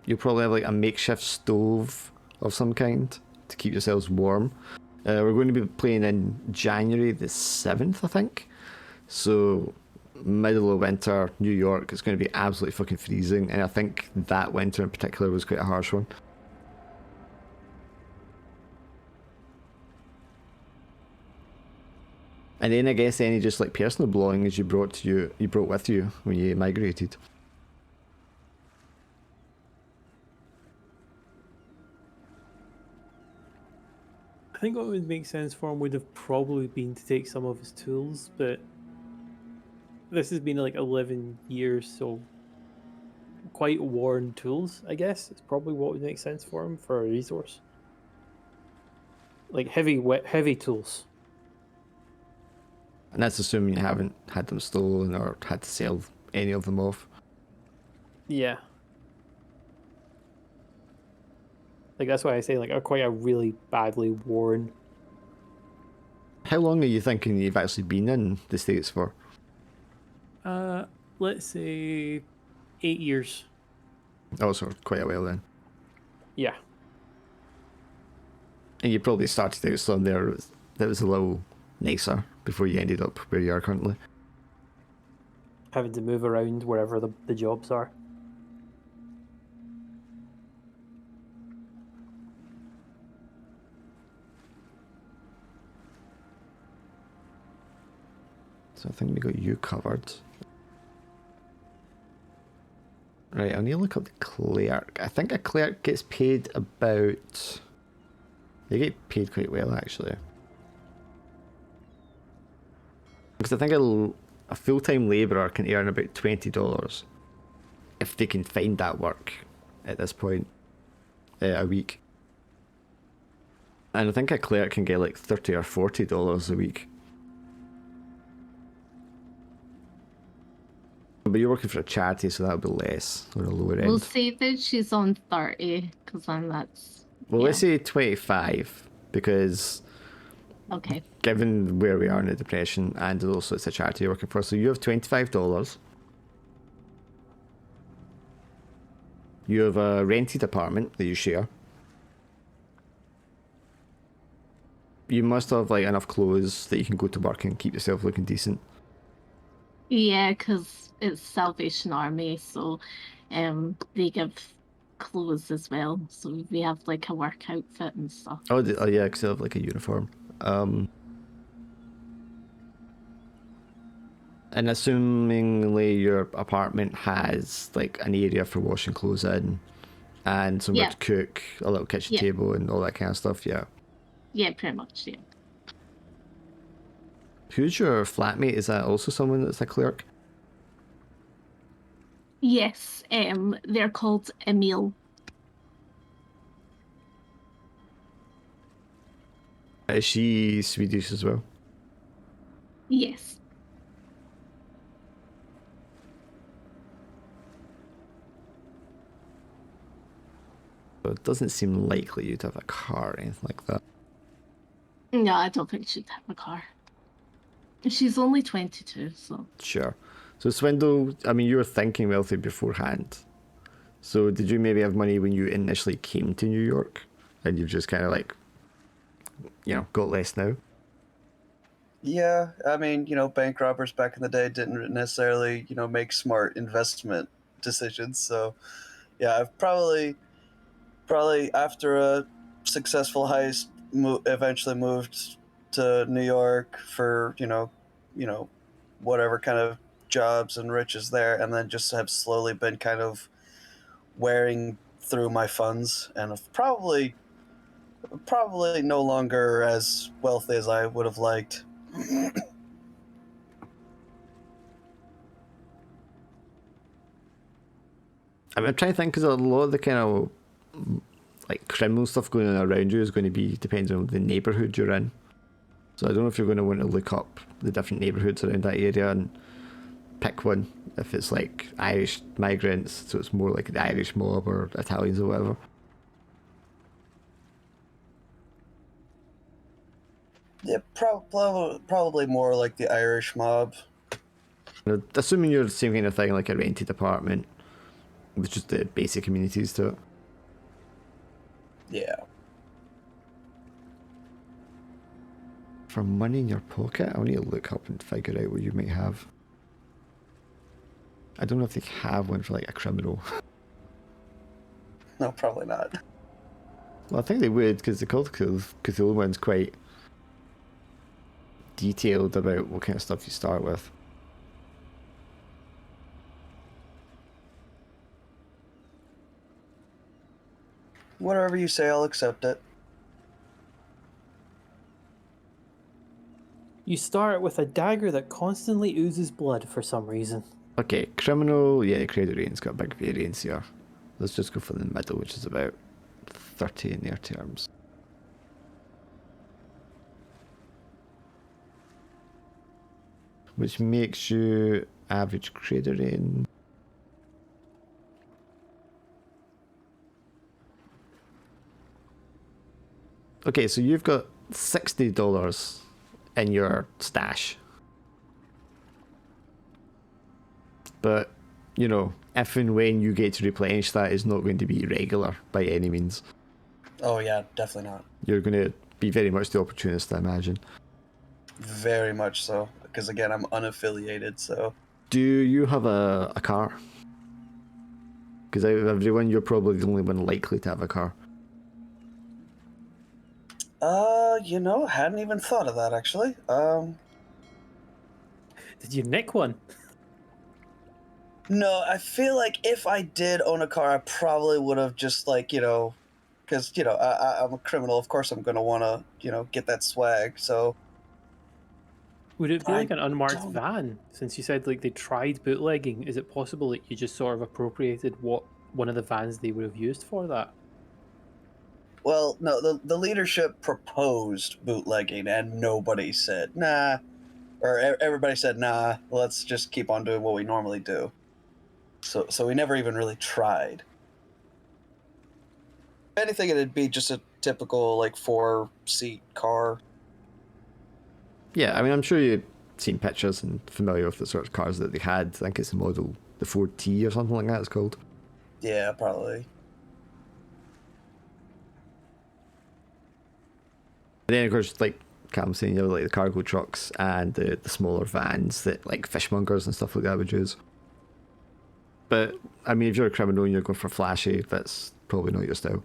You'll probably have, like, a makeshift stove of some kind to keep yourselves warm. We're going to be playing in January the 7th, I think. So, middle of winter, New York, it's going to be absolutely fucking freezing. And I think that winter in particular was quite a harsh one. And then I guess any just like personal belongings you brought with you when you migrated. I think what would make sense for him would have probably been to take some of his tools, but this has been like 11 years, so quite worn tools, I guess. It's probably what would make sense for him for a resource. Like heavy tools. And that's assuming you haven't had them stolen or had to sell any of them off. Yeah. Like that's why I say like quite a really badly worn. How long are you thinking you've actually been in the States for? Let's say 8 years. Oh, so quite a while then. Yeah. And you probably started out somewhere that was a little nicer before you ended up where you are currently. having to move around wherever the jobs are. So I think we got you covered. Right, I need to look up the clerk. I think a clerk gets paid about... They get paid quite well, actually. Because I think a full-time labourer can earn about $20 if they can find that work at this point a week. And I think a clerk can get like $30 or $40 a week. But you're working for a charity, so that'll be less, or a lower end. We'll say that she's on 30, because then that's... Well, yeah. let's say 25, because... Okay. Given where we are in the depression, and also it's a charity you're working for, so you have $25. You have a rented apartment that you share. You must have like enough clothes that you can go to work and keep yourself looking decent. Yeah, because it's Salvation Army, so they give clothes as well. So we have like a work outfit and stuff. Oh yeah, because they have like a uniform. And assumingly your apartment has like an area for washing clothes in, and somewhere to cook, a little kitchen table, and all that kind of stuff. Yeah. Yeah, pretty much. Yeah. Who's your flatmate? Is that also someone that's a clerk? Yes. They're called Emil. Is she Swedish as well? Yes. But it doesn't seem likely you'd have a car or anything like that. No, I don't think she'd have a car. She's only 22, so... Sure. So Swindle, I mean, you were thinking wealthy beforehand. So did you maybe have money when you initially came to New York? And you've just kind of like, you know, got less now? Yeah, I mean, bank robbers back in the day didn't necessarily, make smart investment decisions. So, yeah, I've probably after a successful heist, eventually moved to New York for, whatever kind of jobs and riches there, and then just have slowly been kind of wearing through my funds, and have probably no longer as wealthy as I would have liked. I'm trying to think, because a lot of the kind of like criminal stuff going on around you is going to be depending on the neighbourhood you're in. So I don't know if you're going to want to look up the different neighbourhoods around that area and pick one if it's like Irish migrants, so it's more like the Irish mob or Italians or whatever. Yeah, probably more like the Irish mob. Assuming you're the same kind of thing, like a rented apartment with just the basic amenities to it. Yeah. For money in your pocket, I'll need to look up and figure out what you might have. I don't know if they have one for like a criminal. No, probably not. Well, I think they would, because the Call of Cthulhu one's quite detailed about what kind of stuff you start with. Whatever you say, I'll accept it. You start with a dagger that constantly oozes blood for some reason. Okay, criminal, yeah, credit rating's got a big variance here. Let's just go for the middle, which is about 30 in their terms. Which makes you average credit rating. Okay, so you've got $60 in your stash. But, if and when you get to replenish that, is not going to be regular by any means. Oh yeah, definitely not. You're going to be very much the opportunist, I imagine. Very much so, because again, I'm unaffiliated, so... Do you have a car? Because out of everyone, you're probably the only one likely to have a car. Hadn't even thought of that actually. Did you nick one? No, I feel like if I did own a car, I probably would have just because I'm a criminal. Of course, I'm gonna want to get that swag. So Would it be like an unmarked don't- van? Since you said like they tried bootlegging, is it possible that you just sort of appropriated what one of the vans they would have used for that? Well, no, the leadership proposed bootlegging, and nobody said nah, or everybody said nah. Let's just keep on doing what we normally do. So we never even really tried. If anything, it'd be just a typical 4-seat car. Yeah, I mean, I'm sure you've seen pictures and familiar with the sort of cars that they had. I think it's the model, the 4T or something like that it's called. Yeah, probably. And then, of course, like Cam was saying, like the cargo trucks and the smaller vans that like fishmongers and stuff like that would use. But, I mean, if you're a criminal and you're going for flashy, that's probably not your style.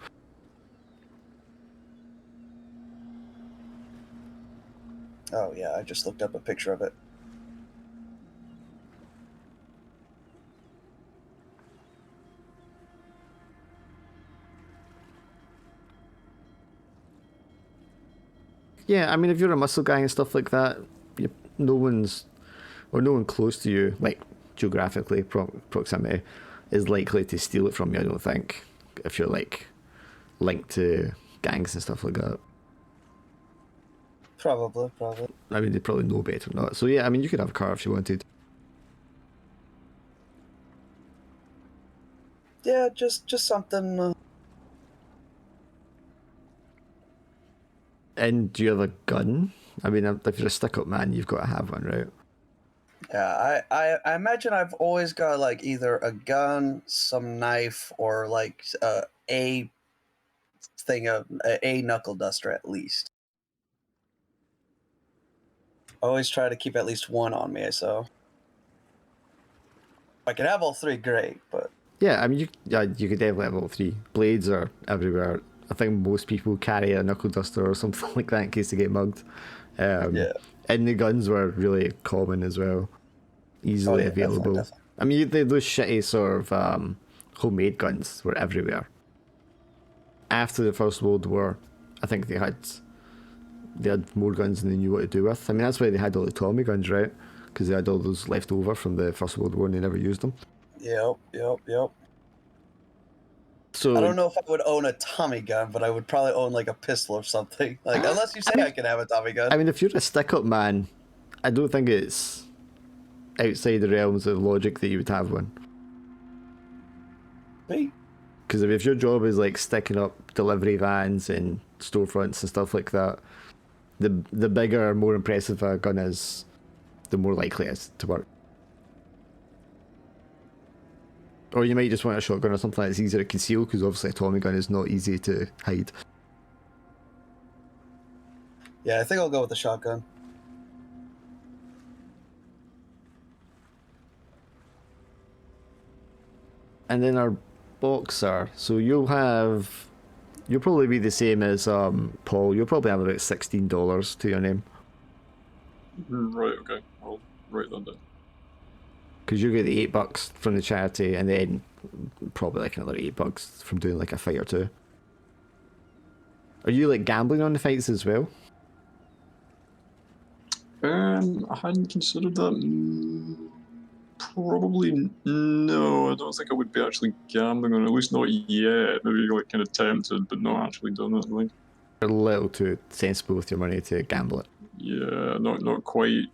Oh, yeah, I just looked up a picture of it. Yeah, I mean, if you're a muscle guy and stuff like that, no one close to you, like geographically, proximity, is likely to steal it from you, I don't think, if you're like linked to gangs and stuff like that. Probably. I mean, they probably know better than not. So yeah, I mean, you could have a car if you wanted. Yeah, just something. And do you have a gun? I mean, if you're a stick-up man, you've got to have one, right? Yeah, I imagine I've always got either a gun, some knife, or a thing of a knuckle duster at least. I always try to keep at least one on me, so if I could have all three, great. But Yeah, I mean, you could definitely have all three. Blades are everywhere. I think most people carry a knuckle duster or something like that in case they get mugged. yeah. And the guns were really common as well, easily available. Definitely. I mean, those shitty sort of homemade guns were everywhere. After the First World War, I think they had more guns than they knew what to do with. I mean, that's why they had all the Tommy guns, right? Because they had all those left over from the First World War and they never used them. Yep. So I don't know if I would own a Tommy gun, but I would probably own a pistol or something. Unless you say I can have a Tommy gun. I mean, if you're a stick-up man, I don't think it's outside the realms of logic that you would have one. Me? Because if your job is like sticking up delivery vans and storefronts and stuff like that, the bigger, more impressive a gun is, the more likely it is to work. Or you might just want a shotgun or something that's easier to conceal, because obviously a Tommy gun is not easy to hide. Yeah, I think I'll go with the shotgun. And then our boxer, so you'll probably be the same as Paul. You'll probably have about $16 to your name. Right, okay. I'll write that down. Because you get the $8 from the charity, and then probably like another $8 from doing like a fight or two. Are you like gambling on the fights as well? I hadn't considered that. Probably no. I don't think I would be actually gambling on it, at least not yet. Maybe kind of tempted, but not actually done it. Like, You're a little too sensible with your money to gamble it. yeah, not quite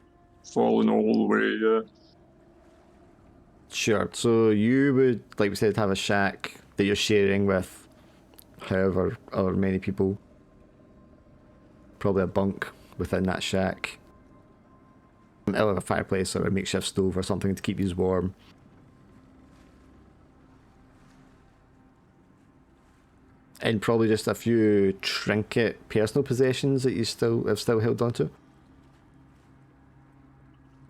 falling all the way yet. Sure. So you would, like we said, have a shack that you're sharing with however or many people. Probably a bunk within that shack. It'll have a fireplace or a makeshift stove or something to keep you warm. And probably just a few trinket personal possessions that you still have held on to.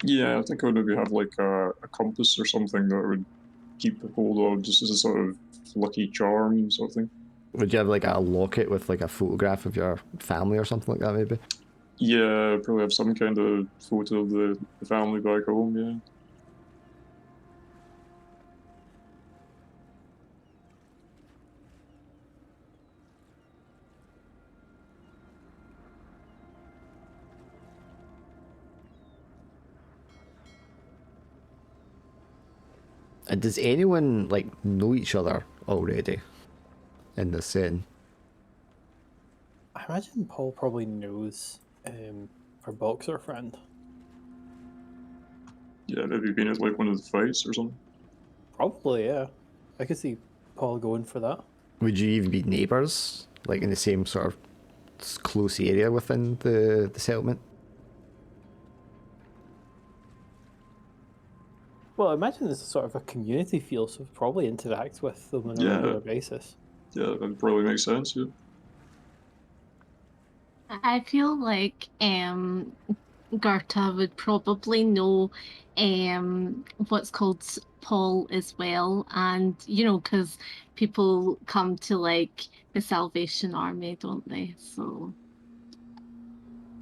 Yeah, I think I would maybe have like a compass or something that I would keep hold of just as a sort of lucky charm sort of thing. Would you have like a locket with like a photograph of your family or something like that, maybe? Yeah, probably have some kind of photo of the family back home, yeah. And does anyone like know each other already in this scene? I imagine Paul probably knows our boxer friend. Yeah, maybe being at like one of the fights or something. Probably, yeah. I could see Paul going for that. Would you even be neighbours, like in the same sort of close area within the settlement? Well, I imagine it's sort of a community feel, so probably interact with them on a Yeah, regular basis. yeah, that probably makes sense, yeah. I feel like Gerta would probably know what's called Paul as well, and because people come to like the Salvation Army, don't they? So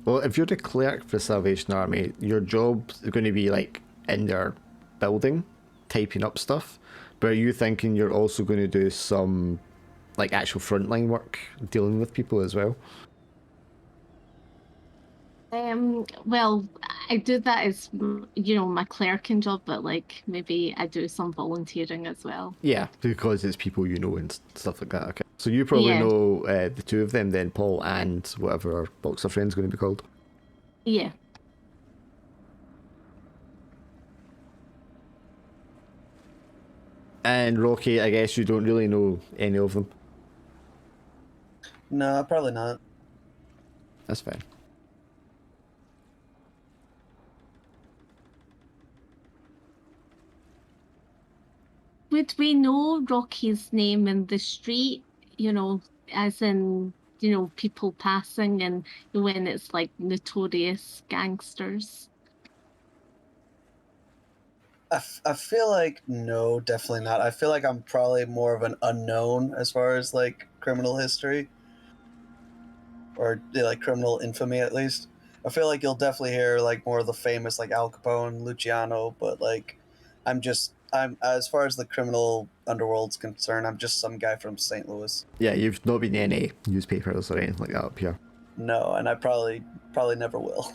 Well, if you're the clerk for the Salvation Army, your job's going to be like in their building, typing up stuff. But are you thinking you're also going to do some like actual frontline work, dealing with people as well? well, I do that as my clerking job, but like maybe I do some volunteering as well. Yeah, because it's people you know and stuff like that. Okay, so you probably Yeah, know the two of them then, Paul and whatever our boxer friend's going to be called. yeah. And Rocky, I guess you don't really know any of them. No, probably not. That's fine. Would we know Rocky's name in the street? As in, people passing and when it's like notorious gangsters. I feel like no, definitely not. I feel like I'm probably more of an unknown as far as like criminal history or like criminal infamy at least. I feel like you'll definitely hear like more of the famous like Al Capone, Luciano, but like I'm as far as the criminal underworld's concerned, I'm just some guy from St. Louis. Yeah, you've not been in any newspapers or anything like that up here. No, and I probably never will.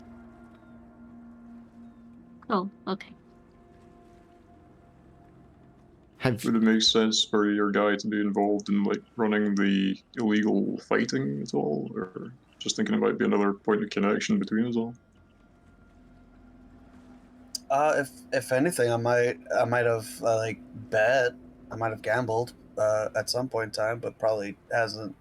Oh, okay. Would it make sense for your guy to be involved in like running the illegal fighting at all, or just thinking it might be another point of connection between us all? If anything, I might have like bet, I might have gambled at some point in time, but probably hasn't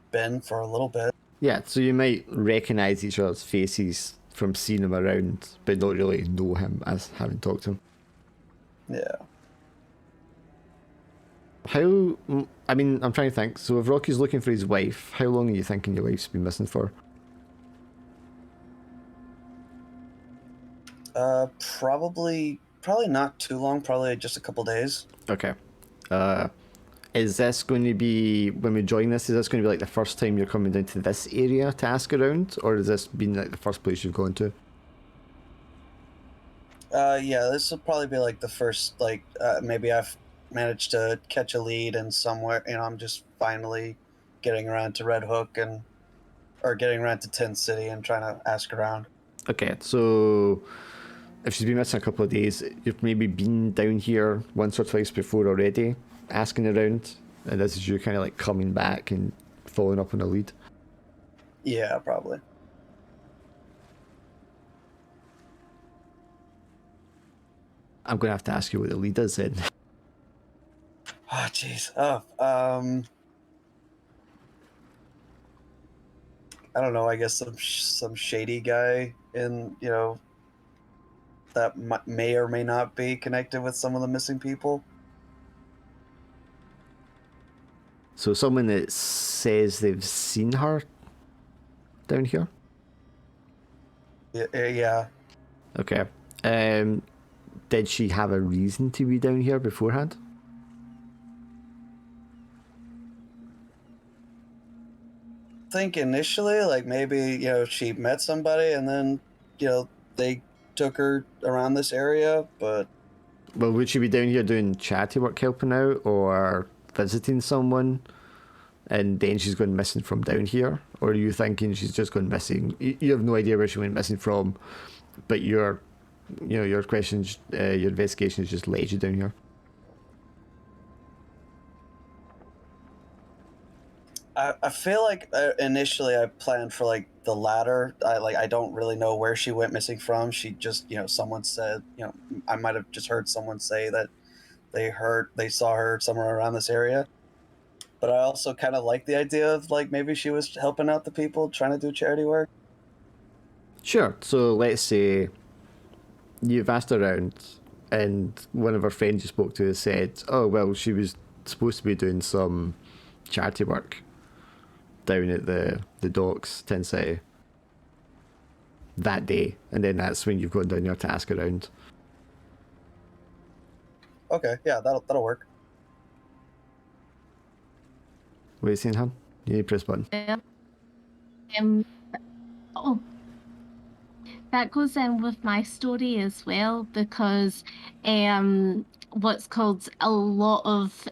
been for a little bit. Yeah, so you might recognise each other's faces from seeing him around, but not really know him as having talked to him. Yeah. I'm trying to think. So if Rocky's looking for his wife, how long are you thinking your wife's been missing for? Probably not too long. Probably just a couple days. Okay. Is this going to be, when we join this, is this going to be like the first time you're coming down to this area to ask around? Or has this been like the first place you've gone to? Yeah, this will probably be like the first, like, maybe I've managed to catch a lead and somewhere, I'm just finally getting around to Red Hook or getting around to Tin City and trying to ask around. Okay, so if she's been missing a couple of days, you've maybe been down here once or twice before already, asking around, and this is you kind of like coming back and following up on a lead. Yeah, probably. I'm going to have to ask you what the lead is then. Oh, jeez. Oh, I don't know. I guess some shady guy in that may or may not be connected with some of the missing people. So someone that says they've seen her down here? Yeah. Okay. Did she have a reason to be down here beforehand? I think initially, like maybe she met somebody and then they took her around this area, but Well, would she be down here doing charity work, helping out, or visiting someone, and then she's gone missing from down here? Or are you thinking she's just gone missing? You have no idea where she went missing from, but your questions, your investigation has just led you down here. I feel like initially I planned for like the latter. I don't really know where she went missing from. She just someone said I might have just heard someone say that they saw her somewhere around this area. But I also kind of like the idea of like maybe she was helping out the people trying to do charity work. Sure. So let's say you've asked around, and one of her friends you spoke to said, "Oh well, she was supposed to be doing some charity work down at the docks, Tin City, that day," and then that's when you've gone down there to ask around. Okay, yeah, that'll work. What are you saying, Han? You need to press button. Oh, that goes in with my story as well, because what's called a lot of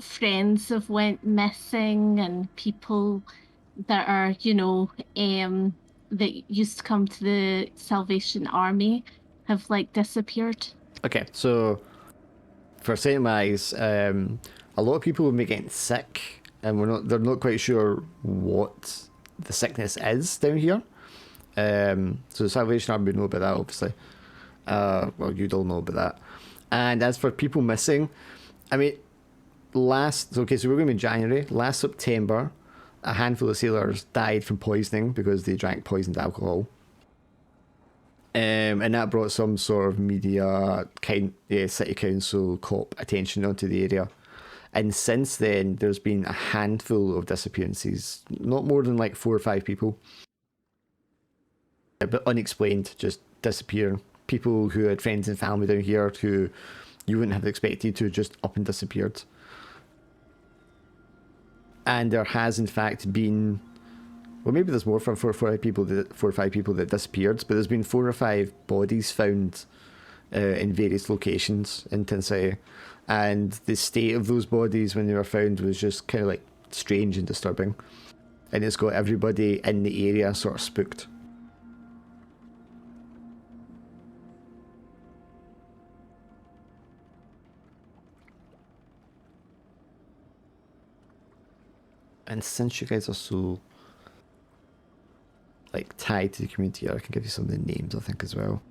friends have went missing, and people that are that used to come to the Salvation Army have like disappeared. Okay, so for St. Mary's, a lot of people will be getting sick, and they're not quite sure what the sickness is down here. So the Salvation Army know about that, obviously. Well, you'd all know about that. And as for people missing, I mean, so we're going to be January. Last September, a handful of sailors died from poisoning because they drank poisoned alcohol. And that brought some sort of media, city council, cop attention onto the area. And since then, there's been a handful of disappearances, not more than like 4 or 5 people, but unexplained, just disappear. People who had friends and family down here who you wouldn't have expected to just up and disappeared. And there has in fact been, well, maybe there's more from 4 or 5 people that disappeared, but there's been 4 or 5 bodies found in various locations in Tin City, and the state of those bodies when they were found was just kind of like strange and disturbing, and it's got everybody in the area sort of spooked. And since you guys are so like tied to the community, I can give you some of the names, I think, as well.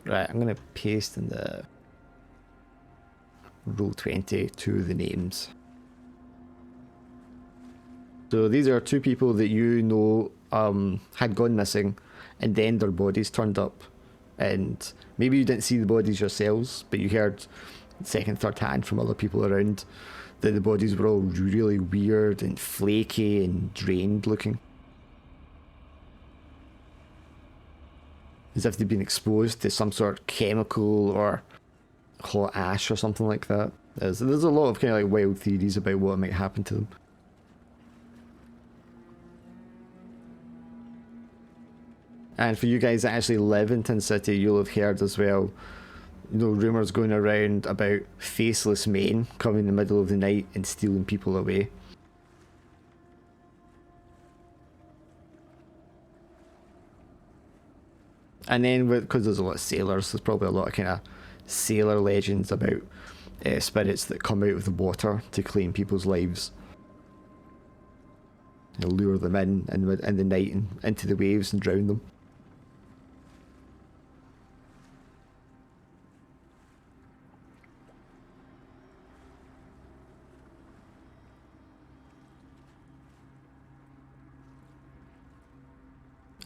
Right, I'm going to paste in the Roll20 to the names. So these are 2 people that you know had gone missing, and then their bodies turned up. And maybe you didn't see the bodies yourselves, but you heard second, third hand from other people around that the bodies were all really weird and flaky and drained looking. As if they'd been exposed to some sort of chemical or hot ash or something like that. There's a lot of kind of like wild theories about what might happen to them. And for you guys that actually live in Tin City, you'll have heard as well, rumours going around about faceless men coming in the middle of the night and stealing people away. And then, because there's a lot of sailors, there's probably a lot of kind of sailor legends about spirits that come out of the water to claim people's lives. Lure them in the night and into the waves and drown them.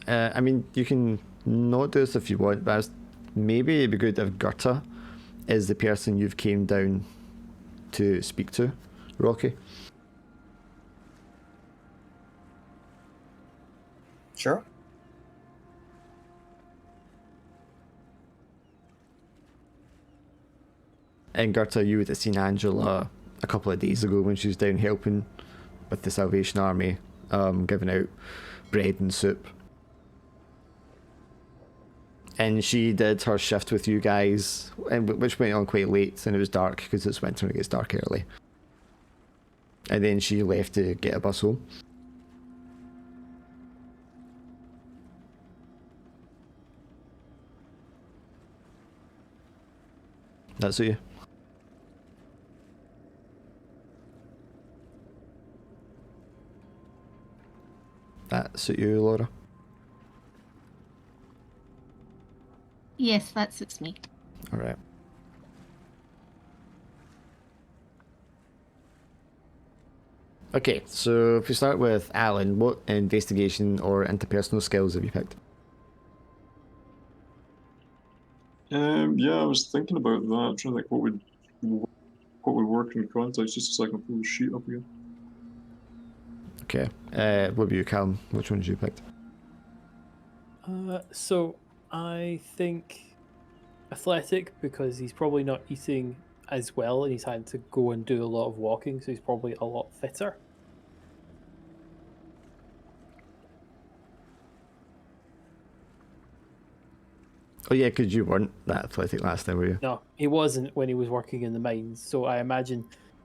I mean, you can not do this if you want, but maybe it'd be good if Gerta is the person you've came down to speak to, Rocky. Sure. And Gerta, you would have seen Angela a couple of days ago when she was down helping with the Salvation Army, giving out bread and soup. And she did her shift with you guys, which went on quite late, and it was dark because it's winter and it gets dark early. And then she left to get a bus home. That's you. That suit you, Laura? Yes, that suits me. All right. Okay, so if we start with Alan, what investigation or interpersonal skills have you picked? Yeah, I was thinking about that, trying to think what would work in context, just so I can pull the sheet up again. Okay. What about you, Callum? Which one did you pick? So I think athletic, because he's probably not eating as well and he's had to go and do a lot of walking, so he's probably a lot fitter. Oh yeah, because you weren't that athletic last time, were you? No, he wasn't when he was working in the mines. So I imagine,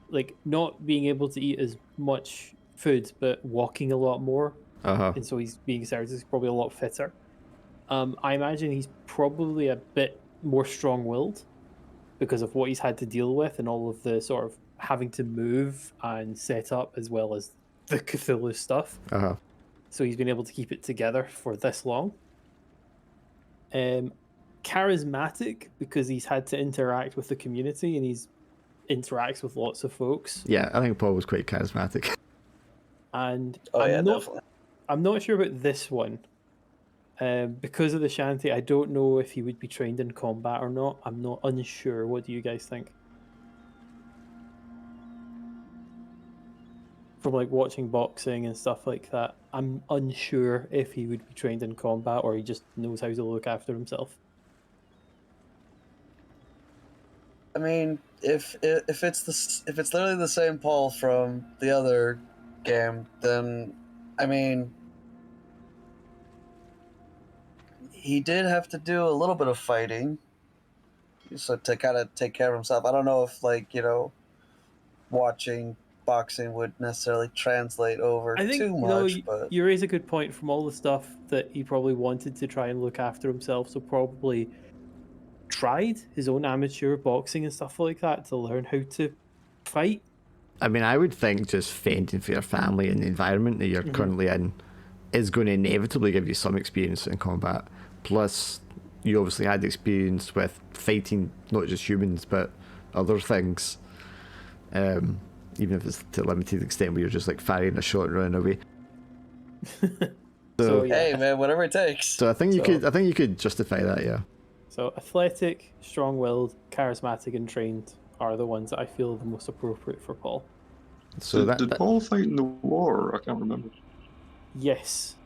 like, not being able to eat as much food, but walking a lot more, Uh-huh. and so he's being served. He's probably a lot fitter. I imagine he's probably a bit more strong-willed because of what he's had to deal with and all of the sort of having to move and set up, as well as the Cthulhu stuff. Uh-huh. So he's been able to keep it together for this long. Charismatic, because he's had to interact with the community and he's interacts with lots of folks. Yeah, I think Paul was quite charismatic. And Definitely. I'm not sure about this one. Because of the shanty, I don't know if he would be trained in combat or not. I'm not unsure. What do you guys think? From like watching boxing and stuff like that, I'm unsure if he would be trained in combat or he just knows how to look after himself. I mean, if it's literally the same Paul from the other game, then I mean, he did have to do a little bit of fighting, so to kind of take care of himself. I don't know if watching boxing would necessarily translate over I think too much, but you raise a good point. From all the stuff that he probably wanted to try and look after himself, so probably tried his own amateur boxing and stuff like that to learn how to fight. I mean, I would think just fending for your family and the environment that you're currently in is going to inevitably give you some experience in combat. Plus, you obviously had experience with fighting not just humans but other things. Even if it's to a limited extent where you're just like firing a shot and running away. So yeah. Hey man, whatever it takes. So I think you could justify that, yeah. So athletic, strong-willed, charismatic, and trained are the ones that I feel the most appropriate for Paul. So did Paul fight in the war? I can't remember. Yes.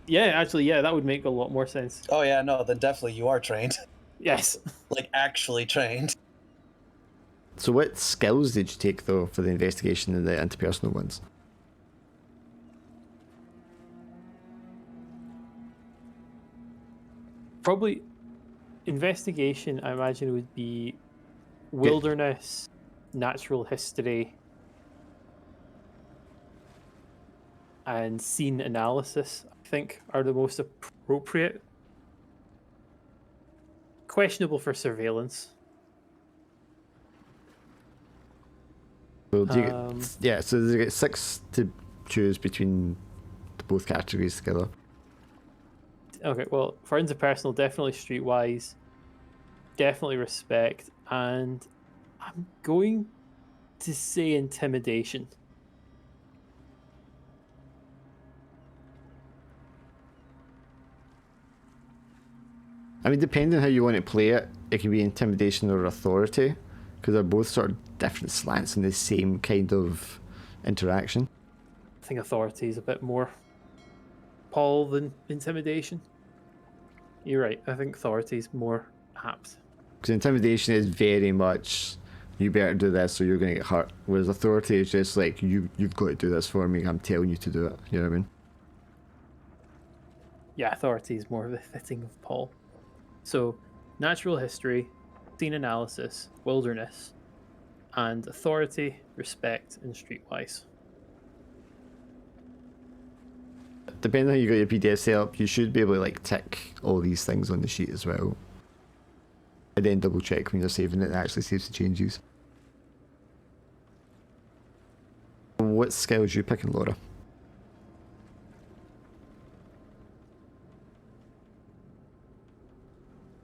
Yeah, actually, yeah, that would make a lot more sense. Oh yeah, no, then definitely you are trained. Yes. Like actually trained. So what skills did you take though for the investigation and the interpersonal ones? Probably investigation, I imagine, would be wilderness, natural history, and scene analysis, I think, are the most appropriate. Questionable for surveillance. Well, do you get, so you get 6 to choose between both categories together. Okay, well, for interpersonal, definitely streetwise, definitely respect, and I'm going to say intimidation. I mean, depending on how you want to play it, it can be intimidation or authority, because they're both sort of different slants in the same kind of interaction. I think authority is a bit more Paul than intimidation. You're right. I think authority is more apt. Because intimidation is very much, you better do this or you're going to get hurt. Whereas authority is just like, you've got to do this for me, I'm telling you to do it. You know what I mean? Yeah, authority is more of a fitting of Paul. So, natural history, scene analysis, wilderness, and authority, respect, and streetwise. Depending on how you got your PDF set up, you should be able to like tick all these things on the sheet as well. And then double check when you're saving it actually saves the changes. What skills you picking, Laura?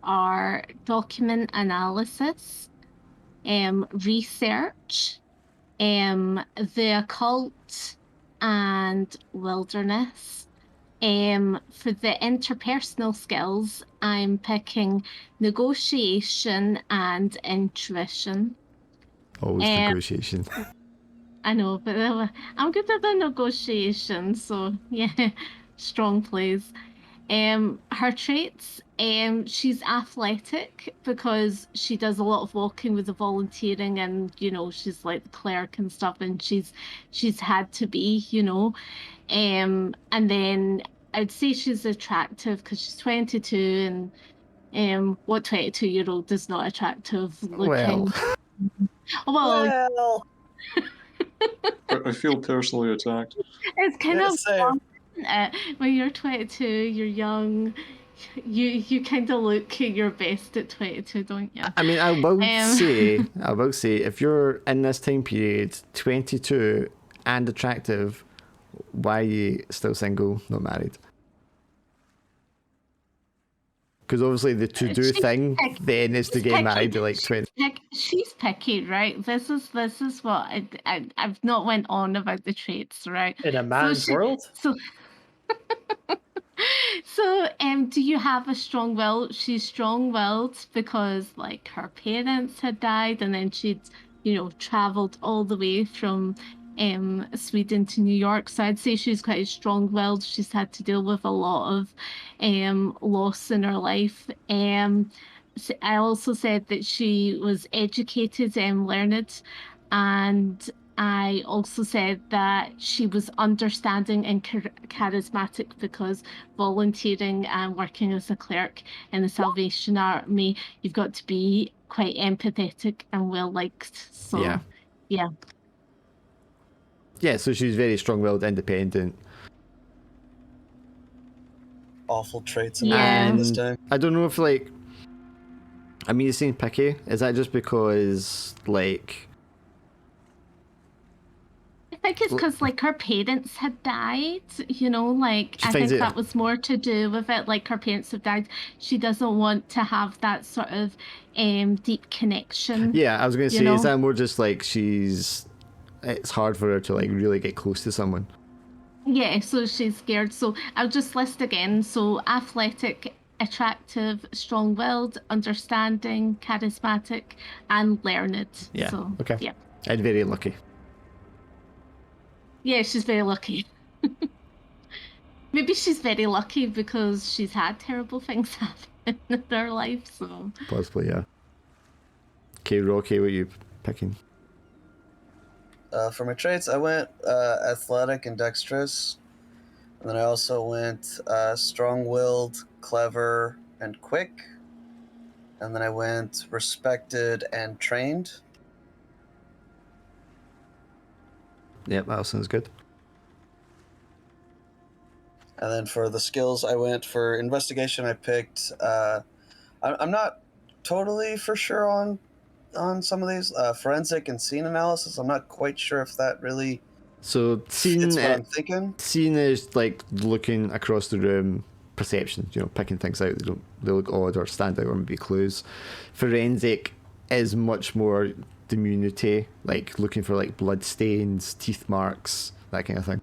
Are document analysis, research, the occult, and wilderness. For the interpersonal skills, I'm picking negotiation and intuition. Always negotiation. I know, but I'm good at the negotiation, so yeah, strong plays. Her traits, she's athletic because she does a lot of walking with the volunteering, and you know she's like the clerk and stuff, and she's had to be, you know. And then I'd say she's attractive because she's 22, and what 22-year-old is not attractive looking? Well, I feel personally attacked. it's kind Yeah, of same. when you're 22, you're young. You kind of look your best at 22, don't you? I mean, I will say, if you're in this time period, 22 and attractive, why are you still single, not married? Because obviously the to-do thing then is to get married at like 20. She's picky, right? This is what I've not went on about the traits, right? In a man's world? So, do you have a strong will? She's strong-willed because, like, her parents had died, and then she'd, you know, traveled all the way from Sweden to New York. So I'd say she's quite strong-willed. She's had to deal with a lot of loss in her life. I also said that she was educated and learned, and I also said that she was understanding and charismatic because volunteering and working as a clerk in the Salvation Army, you've got to be quite empathetic and well liked. So, yeah. Yeah, so she's very strong-willed, independent. Awful traits. And I don't know if like, I mean, you're saying picky. Is that just because like? I think it's because like her parents had died, you know, like I think that was more to do with it. Like her parents have died. She doesn't want to have that sort of deep connection. Yeah, I was going to say, is that more just like it's hard for her to like really get close to someone? Yeah, so she's scared. So I'll just list again. So athletic, attractive, strong-willed, understanding, charismatic, and learned. Yeah. So, okay. Yeah. And very lucky. Yeah, she's very lucky. Maybe she's very lucky because she's had terrible things happen in her life. So possibly, yeah. Okay, Rocky, what are you picking? For my traits, I went athletic and dexterous. And then I also went strong-willed, clever, and quick. And then I went respected and trained. Yep, that sounds good. And then for the skills, I went for investigation. I picked. I'm not totally for sure on some of these forensic and scene analysis. I'm not quite sure if that really. So scene, what I'm thinking. Scene is like looking across the room, perception. You know, picking things out they look odd or stand out or maybe clues. Forensic is much more immunity, like looking for like blood stains, teeth marks, that kind of thing.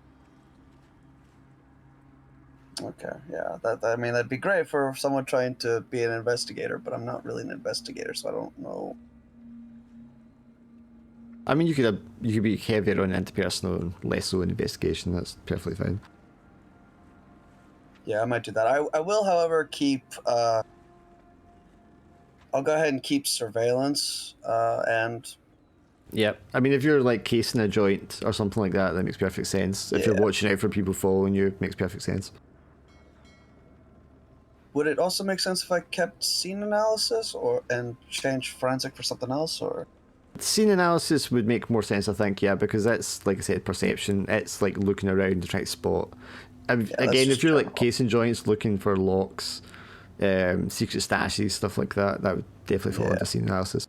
Okay, yeah, I mean, that'd be great for someone trying to be an investigator, but I'm not really an investigator, so I don't know. I mean, you could be heavier on interpersonal and less so in investigation. That's perfectly fine. Yeah, I might do that. I will, however, keep. I'll go ahead and keep surveillance and. Yeah, I mean, if you're like casing a joint or something like that, that makes perfect sense. If you're watching out for people following you, makes perfect sense. Would it also make sense if I kept scene analysis and changed forensic for something else, or? Scene analysis would make more sense, I think, yeah, because that's, like I said, perception. It's like looking around and trying to spot. Again, if you're like casing joints, looking for locks, secret stashes, stuff like that, that would definitely fall into scene analysis.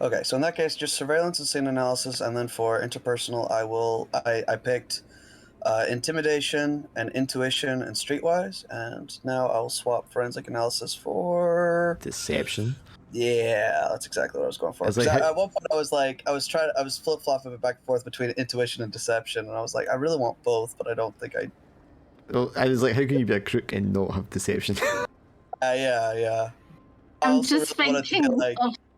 Okay, so in that case, just surveillance and scene analysis, and then for interpersonal, I picked intimidation and intuition and streetwise, and now I'll swap forensic analysis for deception. Yeah, that's exactly what I was going for. Like, at one point, I was flip flopping back and forth between intuition and deception, and I was like, I really want both, but I don't think I. Well, I was like, how can you be a crook and not have deception? Yeah. I'm just thinking of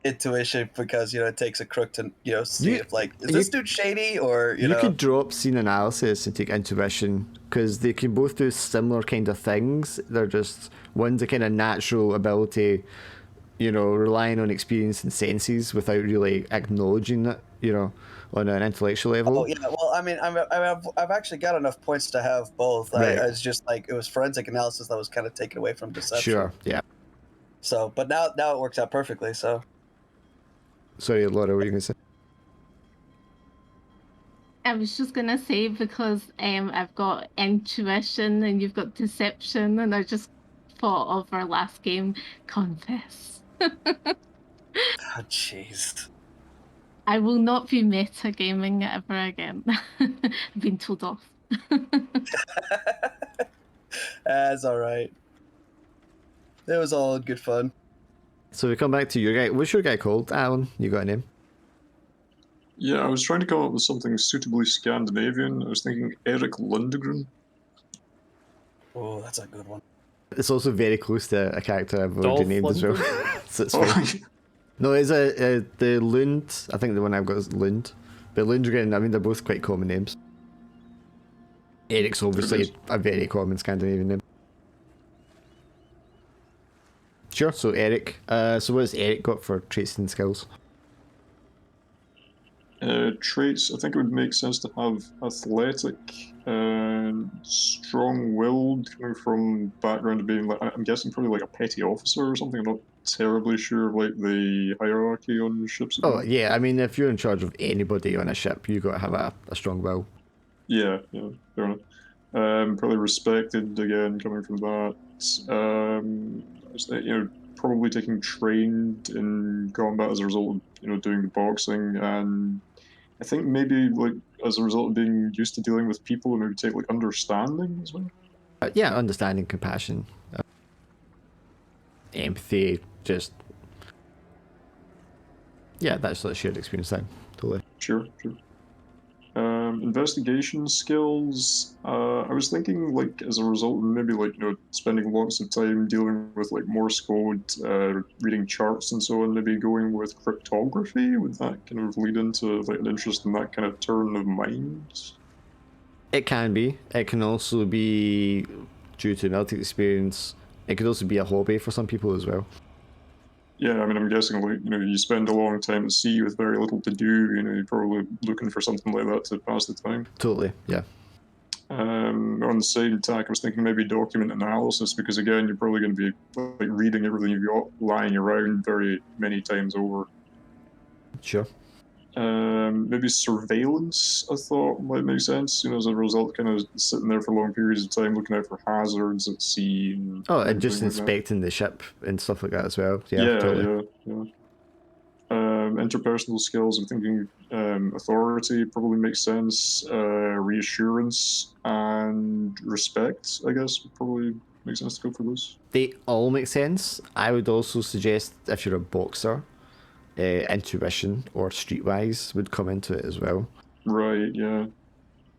intuition because it takes a crook to see if like is this dude shady or you could drop scene analysis and take intuition because they can both do similar kind of things. They're just one's a kind of natural ability, relying on experience and senses without really acknowledging it, on an intellectual level. Oh yeah, well, I mean, I've actually got enough points to have both. Right. I was just like it was forensic analysis that was kind of taken away from deception. Sure. Yeah. So, but now it works out perfectly. So. Sorry, Laura, what were you going to say? I was just going to say because I've got intuition and you've got deception, and I just thought of our last game, Confess. Oh, jeez. I will not be metagaming ever again. I've been told off. That's all right. It was all good fun. So we come back to your guy. What's your guy called, Alan? You got a name? Yeah, I was trying to come up with something suitably Scandinavian. I was thinking Erik Lundgren. Oh, that's a good one. It's also very close to a character I've already named as well. So it's fine. No, it's the Lund. I think the one I've got is Lund. But Lundgren, I mean, they're both quite common names. Eric's obviously a very common Scandinavian name. Sure, so Eric. So what has Eric got for traits and skills? Traits, I think it would make sense to have athletic and strong-willed, coming from background of being, like, I'm guessing probably like a petty officer or something. I'm not terribly sure of like the hierarchy on ships. Oh yeah, I mean, if you're in charge of anybody on a ship, you got to have a strong will. Yeah, fair enough. Probably respected again, coming from that. Probably taking trained in combat as a result of doing the boxing, and I think maybe like as a result of being used to dealing with people, and maybe take like understanding as well. Yeah, understanding, compassion, empathy, just that's like shared experience thing. Totally. Sure. Investigation skills. I was thinking like as a result of maybe like spending lots of time dealing with like Morse code, reading charts and so on. Maybe going with cryptography. Would that kind of lead into like an interest in that kind of turn of mind? It can be. It can also be due to military experience. It could also be a hobby for some people as well. Yeah, I mean, I'm guessing like you spend a long time at sea with very little to do. You're probably looking for something like that to pass the time. Totally, yeah. On the side tack, I was thinking maybe document analysis, because again, you're probably going to be like reading everything you've got lying around very many times over. Sure. Maybe surveillance, I thought might make sense. As a result, kind of sitting there for long periods of time, looking out for hazards at sea. And just inspecting the ship and stuff like that as well. Yeah, totally. Yeah. Interpersonal skills, I'm thinking authority probably makes sense. Reassurance and respect, I guess, would probably make sense to go for those. They all make sense. I would also suggest if you're a boxer, intuition or streetwise would come into it as well. Right, yeah.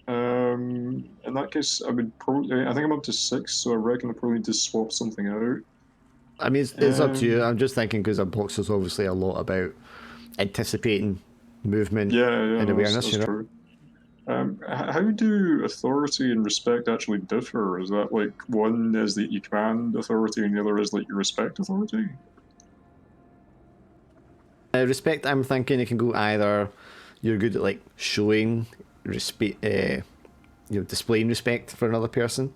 In that case, I would probably. I think I'm up to 6, so I reckon I probably need to swap something out. I mean, it's up to you. I'm just thinking because a box is obviously a lot about anticipating movement and awareness. That's true. How do authority and respect actually differ? Is that like one is that you command authority and the other is like you respect authority? Respect, I'm thinking it can go either you're good at like showing respect, displaying respect for another person,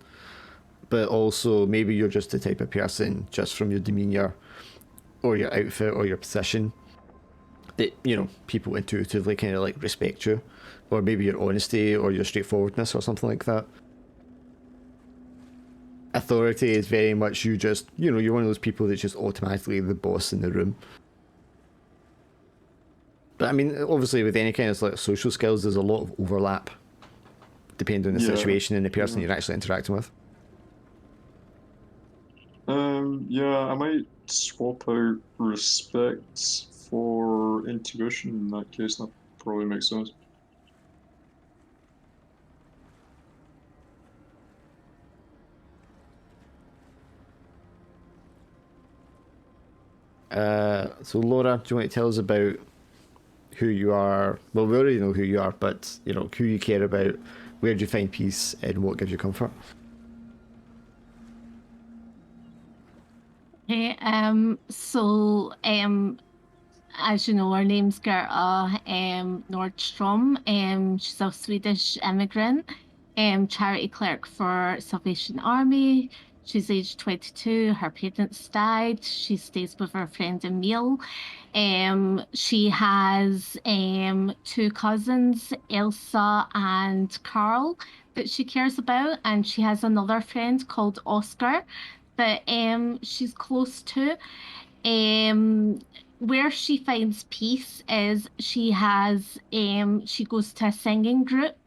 but also maybe you're just the type of person just from your demeanor or your outfit or your position that people intuitively kind of like respect you, or maybe your honesty or your straightforwardness or something like that. Authority is very much you just you're one of those people that's just automatically the boss in the room. But I mean, obviously, with any kind of like social skills, there's a lot of overlap, depending on the situation and the person you're actually interacting with. I might swap out respect for intuition in that case. That probably makes sense. So Laura, do you want to tell us about who you are? Well, we already know who you are, but who you care about, where do you find peace, and what gives you comfort? Okay, as you know, her name's Gerta Nordstrom. She's a Swedish immigrant, charity clerk for Salvation Army. She's aged 22. Her parents died. She stays with her friend Emil. She has 2 cousins, Elsa and Carl, that she cares about, and she has another friend called Oscar that she's close to. Where she finds peace is she goes to a singing group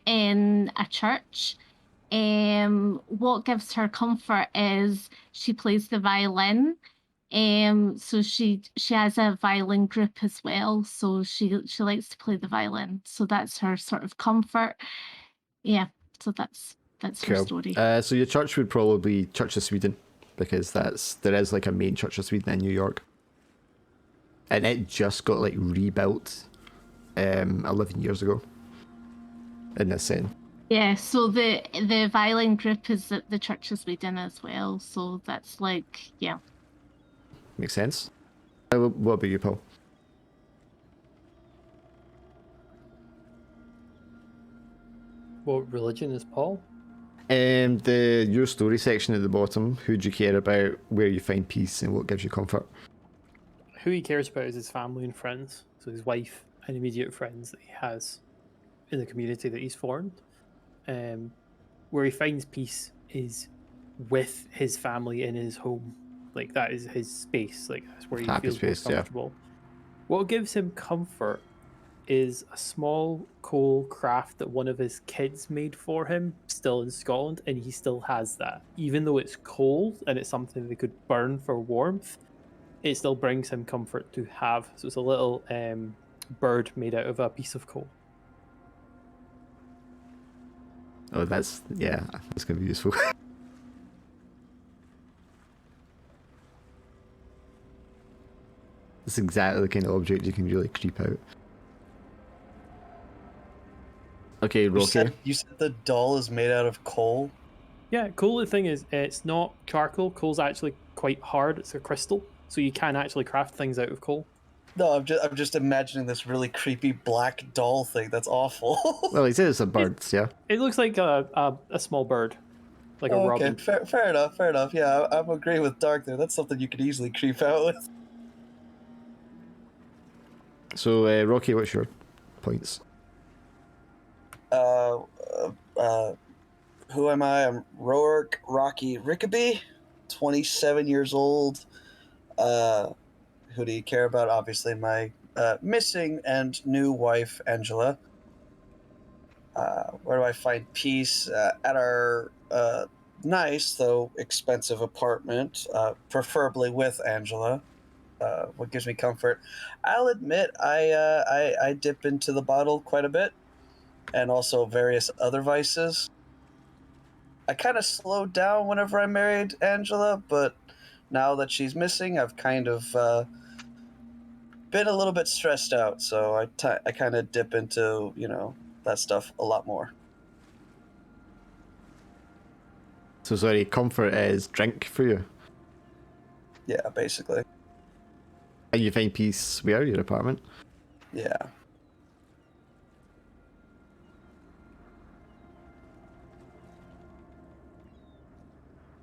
in a church. What gives her comfort is she plays the violin. So she has a violin group as well. So she likes to play the violin. So that's her sort of comfort. Yeah. So that's her story. So your church would probably be Church of Sweden, because there is like a main Church of Sweden in New York, and it just got like rebuilt 11 years ago in this setting. Yeah, so the violin group is at the Church of Sweden as well, so that's like, yeah. Makes sense. What about you, Paul? What religion is Paul? Your story section at the bottom. Who do you care about, where you find peace, and what gives you comfort? Who he cares about is his family and friends, so his wife and immediate friends that he has in the community that he's formed. Where he finds peace is with his family in his home. Like, that is his space. Like, that's where he feels most comfortable. Yeah. What gives him comfort is a small coal craft that one of his kids made for him, still in Scotland, and he still has that. Even though it's cold and it's something they could burn for warmth, it still brings him comfort to have. So it's a little bird made out of a piece of coal. Oh, that's going to be useful. It's exactly the kind of object you can really creep out. Okay, Rocky. You said the doll is made out of coal? Yeah, cool. The thing is, it's not charcoal. Coal's actually quite hard. It's a crystal, so you can actually craft things out of coal. No, I'm just imagining this really creepy black doll thing. That's awful. Well, he says it's a bird, yeah. It looks like a small bird, like a robin. Okay, fair enough. Yeah, I'm agreeing with Dark there. That's something you could easily creep out with. So, Rocky, what's your points? Who am I? I'm Rocky Rickaby, 27 years old. Who do you care about? Obviously, my missing and new wife, Angela. Where do I find peace? At our nice, though expensive apartment, preferably with Angela. What gives me comfort? I'll admit, I dip into the bottle quite a bit. and also various other vices. I kind of slowed down whenever I married Angela, but now that she's missing, I've kind of been a little bit stressed out, so I kind of dip into, that stuff a lot more. So sorry, comfort is drink for you? Yeah, basically. And you find peace where? Your apartment? Yeah.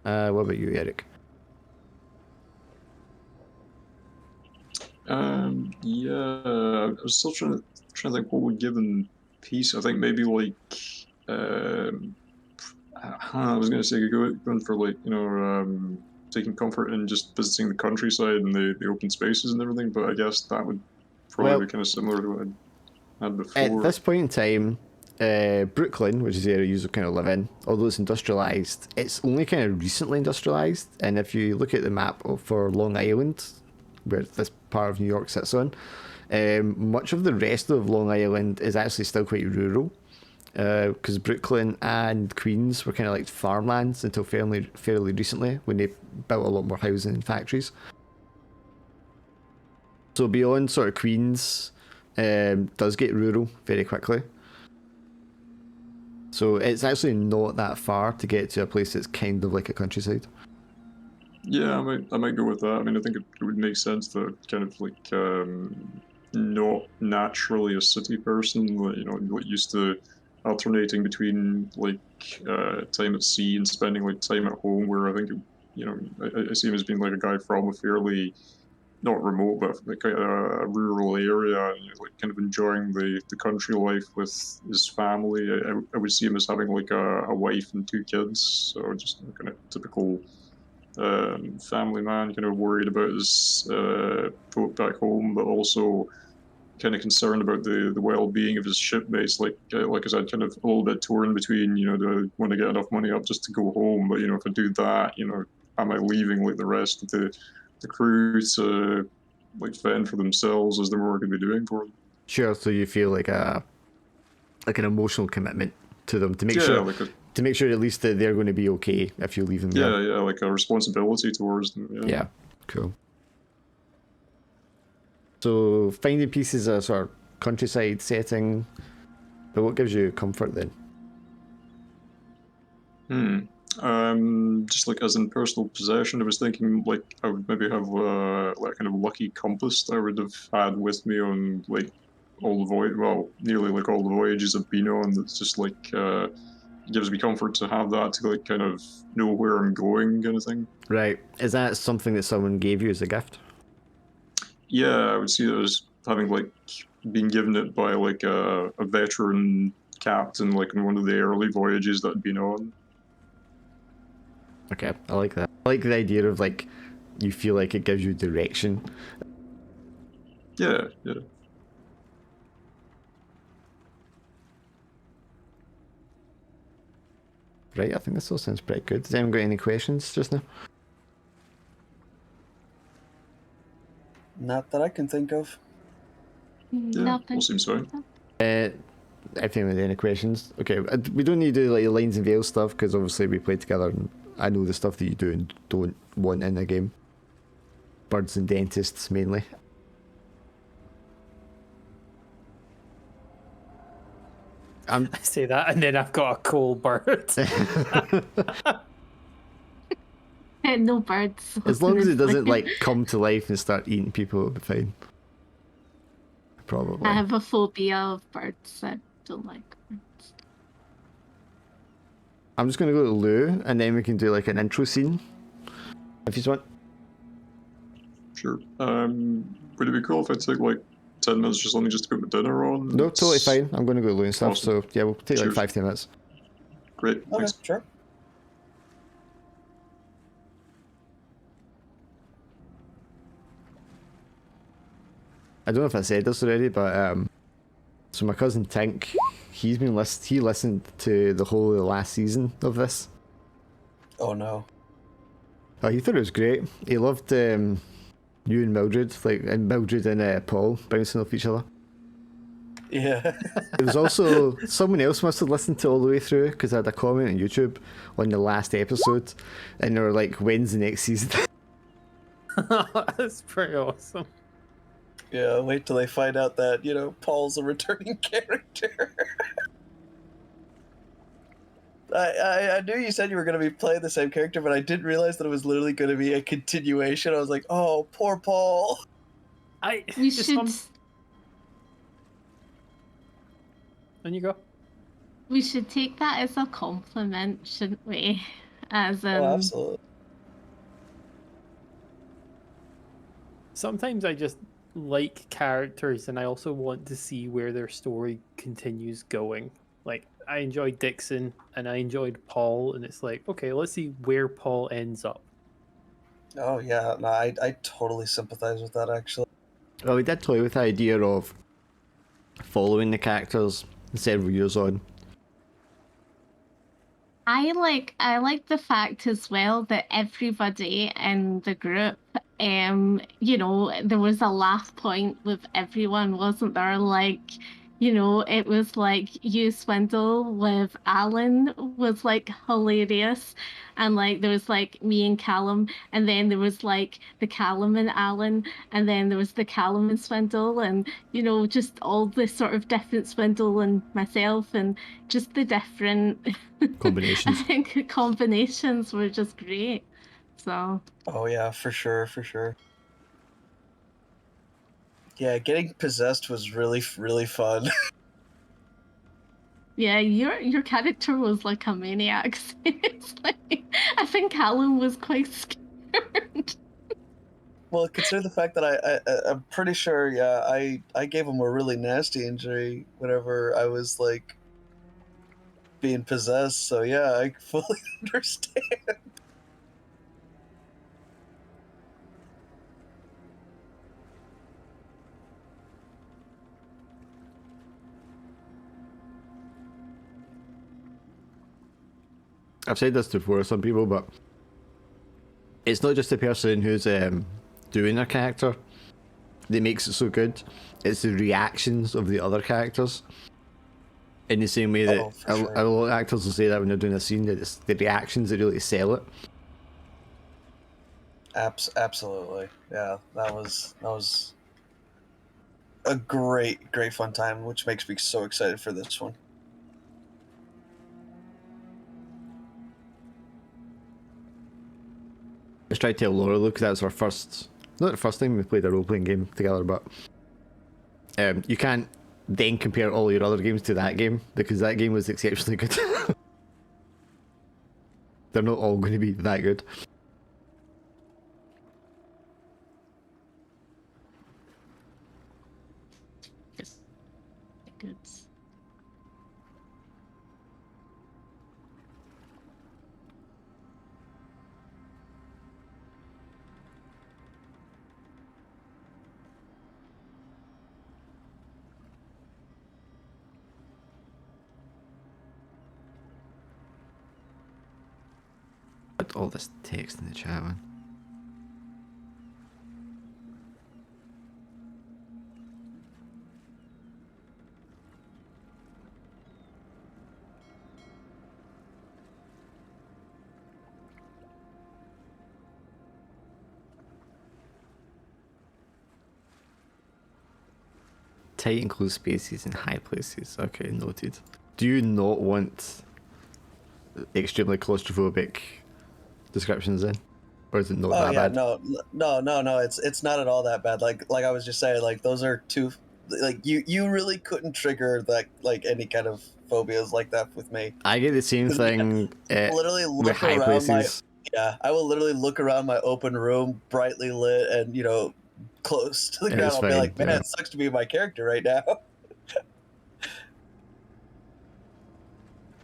What about you, Eric? Yeah, I was still trying to think what would give them peace. I think maybe like I was gonna say going for like taking comfort in just visiting the countryside and the open spaces and everything. But I guess that would probably be kind of similar to what I had before. At this point in time, Brooklyn, which is the area you kind of live in, although it's industrialized, it's only kind of recently industrialized. And if you look at the map for Long Island, where this part of New York sits on, much of the rest of Long Island is actually still quite rural. Because Brooklyn and Queens were kind of like farmlands until fairly recently, when they built a lot more housing and factories. So beyond sort of Queens, does get rural very quickly. So it's actually not that far to get to a place that's kind of like a countryside. Yeah, I might go with that. I mean, I think it would make sense that kind of like not naturally a city person, like used to alternating between like time at sea and spending like time at home. Where I think I see him as being like a guy from a fairly not remote, but like a rural area, and like kind of enjoying the country life with his family. I would see him as having like a wife and 2 kids, so just kind of typical family man, kind of worried about his boat back home, but also kind of concerned about the well-being of his shipmates. Like I said, kind of a little bit torn between, do I want to get enough money up just to go home, but if I do that, am I leaving like the rest of the crew to like fend for themselves? Is there more I could be doing for them? Sure. So you feel like an emotional commitment to them to make sure to make sure at least that they're going to be okay if you leave them. Yeah, like a responsibility towards them. Yeah, cool. So finding peace is a sort of countryside setting, but what gives you comfort then? Just like as in personal possession, I was thinking like I would maybe have like kind of lucky compass that I would have had with me on like nearly like all the voyages I've been on. That's just like gives me comfort to have that to like kind of know where I'm going, kind of thing. Right. Is that something that someone gave you as a gift? Yeah, I would see it as having like been given it by like a veteran captain, like in one of the early voyages that I'd been on. Okay, I like that. I like the idea of like you feel like it gives you direction. Yeah. Right, I think this all sounds pretty good. Does anyone got any questions just now? Not that I can think of. Nothing. All seems fine. Everything with any questions? Okay, we don't need to do like lines and veils stuff because obviously we play together and I know the stuff that you do and don't want in the game. Birds and dentists mainly. I say that and then I've got a coal bird. No birds. As long as it doesn't like come to life and start eating people, it'll be fine. Probably. I have a phobia of birds. I don't like birds. I'm just gonna go to Lou and then we can do like an intro scene. If you want. Sure. Would it be cool if I took like 10 minutes just only just to put my dinner on? No, totally fine. I'm gonna go to Lou and stuff, Awesome. so yeah, we'll take like 5-10 minutes. Great, Okay, thanks. sure. I don't know if I said this already, but so my cousin Tink, he listened to the whole of the last season of this. Oh no. Oh, he thought it was great. He loved you and Mildred, and Paul bouncing off each other. Yeah. It was also someone else must have listened to all the way through because I had a comment on YouTube on the last episode, and they were like, "When's the next season?" That's pretty awesome. Yeah, wait till they find out that, you know, Paul's a returning character. I knew you said you were going to be playing the same character, but I didn't realize that it was literally going to be a continuation. I was like, oh, poor Paul. We should. And you go. We should take that as a compliment, shouldn't we? As Oh, absolutely. Sometimes I just like characters, and I also want to see where their story continues going. Like, I enjoyed Dixon, and I enjoyed Paul, and it's like, okay, let's see where Paul ends up. Oh, yeah. No, I totally sympathize with that, actually. Well, we did toy with the idea of following the characters several years on. I like the fact as well that everybody in the group, you know, there was a laugh point with everyone, wasn't there? Like, you know, it was like you Swindle with Alan was like hilarious, and like there was like me and Callum, and then there was like the Callum and Alan, and then there was the Callum and Swindle, and you know, just all the sort of different Swindle and myself, and just the different Combinations. I think combinations were just great. So. Oh, yeah, for sure, for sure. Yeah, getting possessed was really, really fun. Yeah, your character was like a maniac. Seriously. I think Callum was quite scared. Well, consider the fact that I'm pretty sure, yeah, I gave him a really nasty injury whenever I was, like, being possessed, so yeah, I fully understand. I've said this before to some people, but it's not just the person who's doing their character that makes it so good. It's the reactions of the other characters. In the same way that a lot of actors will say that when they're doing a scene, that it's the reactions that really sell it. Absolutely, yeah. That was a great fun time, which makes me so excited for this one. Let's try to tell Laura, look, that's our first, not the first time we played a role-playing game together, but you can't then compare all your other games to that game, because that game was exceptionally good. They're not all going to be that good. Good. Put all this text in the chat, man. Tight and close spaces in high places. Okay, noted. Do you not want extremely claustrophobic descriptions in? Or is it not that bad? No, it's not at all that bad. Like I was just saying, like those are two, like you really couldn't trigger that, like any kind of phobias like that with me. I get the same thing literally with look high around places. I will literally look around my open room, brightly lit and, you know, close to the ground. I'll be like, man, it sucks to be my character right now.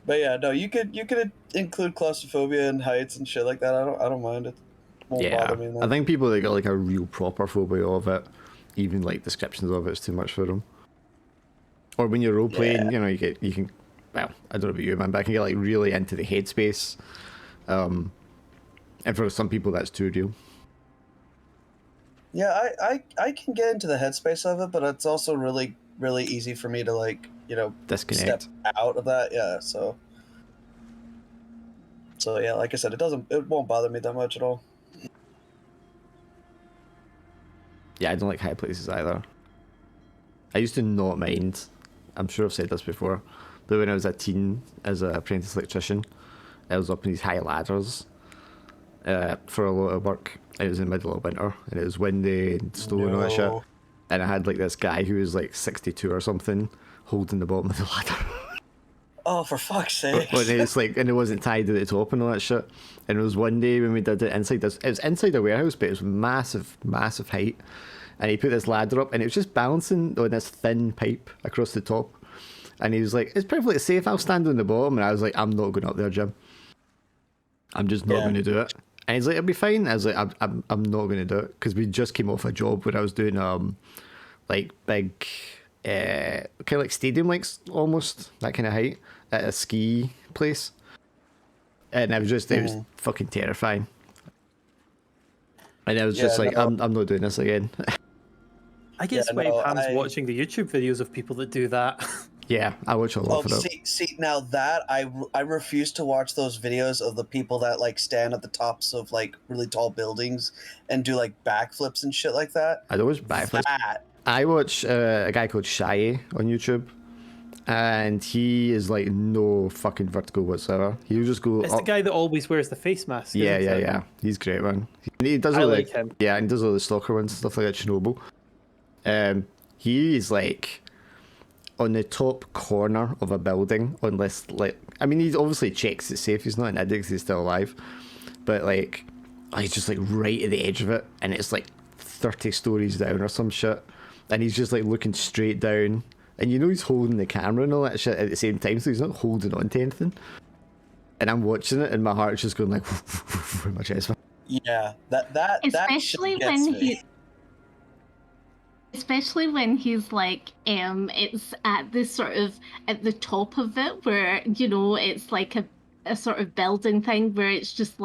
But yeah, no, you could include claustrophobia and heights and shit like that. I don't mind it. Won't bother me. I think people that got like a real proper phobia of it, even like descriptions of it's too much for them. Or when you're role playing, you know, you can. Well, I don't know about you, man, but I can get like really into the headspace. And for some people, that's too real. Yeah, I can get into the headspace of it, but it's also really really easy for me to like, disconnect. step out of that. Yeah, so yeah, like I said, it won't bother me that much at all. Yeah, I don't like high places either. I used to not mind. I'm sure I've said this before, but when I was a teen as an apprentice electrician, I was up in these high ladders for a lot of work. It was in the middle of winter, and it was windy and snow and all that shit. And I had like this guy who was like 62 or something holding the bottom of the ladder. Oh, for fuck's sake! And it's like, and it wasn't tied to the top and all that shit. And it was one day when we did it inside this. It was inside a warehouse, but it was massive, massive height. And he put this ladder up, and it was just balancing on this thin pipe across the top. And he was like, "It's perfectly safe. I'll stand on the bottom." And I was like, "I'm not going up there, Jim. I'm just not going to do it." And he's like, "It'll be fine." I was like, "I'm not going to do it," because we just came off a job where I was doing like big kind of like stadium likes almost that kind of height at a ski place, and it was fucking terrifying. And I was just like, I'm not doing this again. I get sweaty palms watching the YouTube videos of people that do that. Yeah, I watch a lot of it. See, now that I refuse to watch those videos of the people that like stand at the tops of like really tall buildings and do like backflips and shit like that. I don't watch backflips. I watch a guy called Shite on YouTube, and he is like no fucking vertigo whatsoever. He'll just go. It's the guy that always wears the face mask. Yeah. He's great, man. He does all like him. Yeah, and he does all the stalker ones, stuff like that. Chernobyl. He is like on the top corner of a building, unless like, I mean, he obviously checks it's safe. He's not an idiot 'cause he's still alive, but like, he's just like right at the edge of it, and it's like 30 stories down or some shit, and he's just like looking straight down, and he's holding the camera and all that shit at the same time, so he's not holding on to anything. And I'm watching it, and my heart's just going like in my chest. Yeah, that especially that shit gets me. Especially when he's like, it's at the sort of at the top of it where it's like a sort of building thing where it's just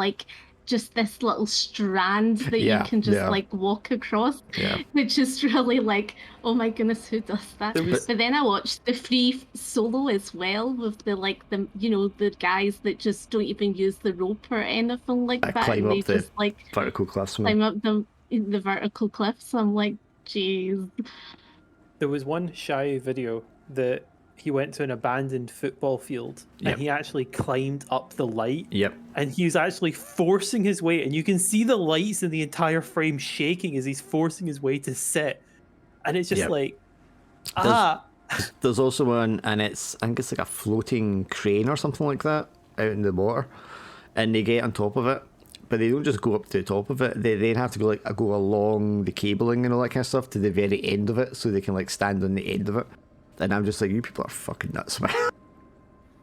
this little strand that you can just like walk across, which is really like, oh my goodness, who does that? But then I watched the free solo as well with the guys that just don't even use the rope or anything like that. Climb and up the vertical cliffs. Climb up the vertical cliffs. I'm like, jeez. There was one Shy video that he went to an abandoned football field and he actually climbed up the light. And he was actually forcing his way, and you can see the lights in the entire frame shaking as he's forcing his way to sit. And it's just like, There's also one, and I think it's like a floating crane or something like that out in the water, and they get on top of it. But they don't just go up to the top of it. They then have to go along the cabling and all that kind of stuff to the very end of it, so they can like stand on the end of it. And I'm just like, you people are fucking nuts, man.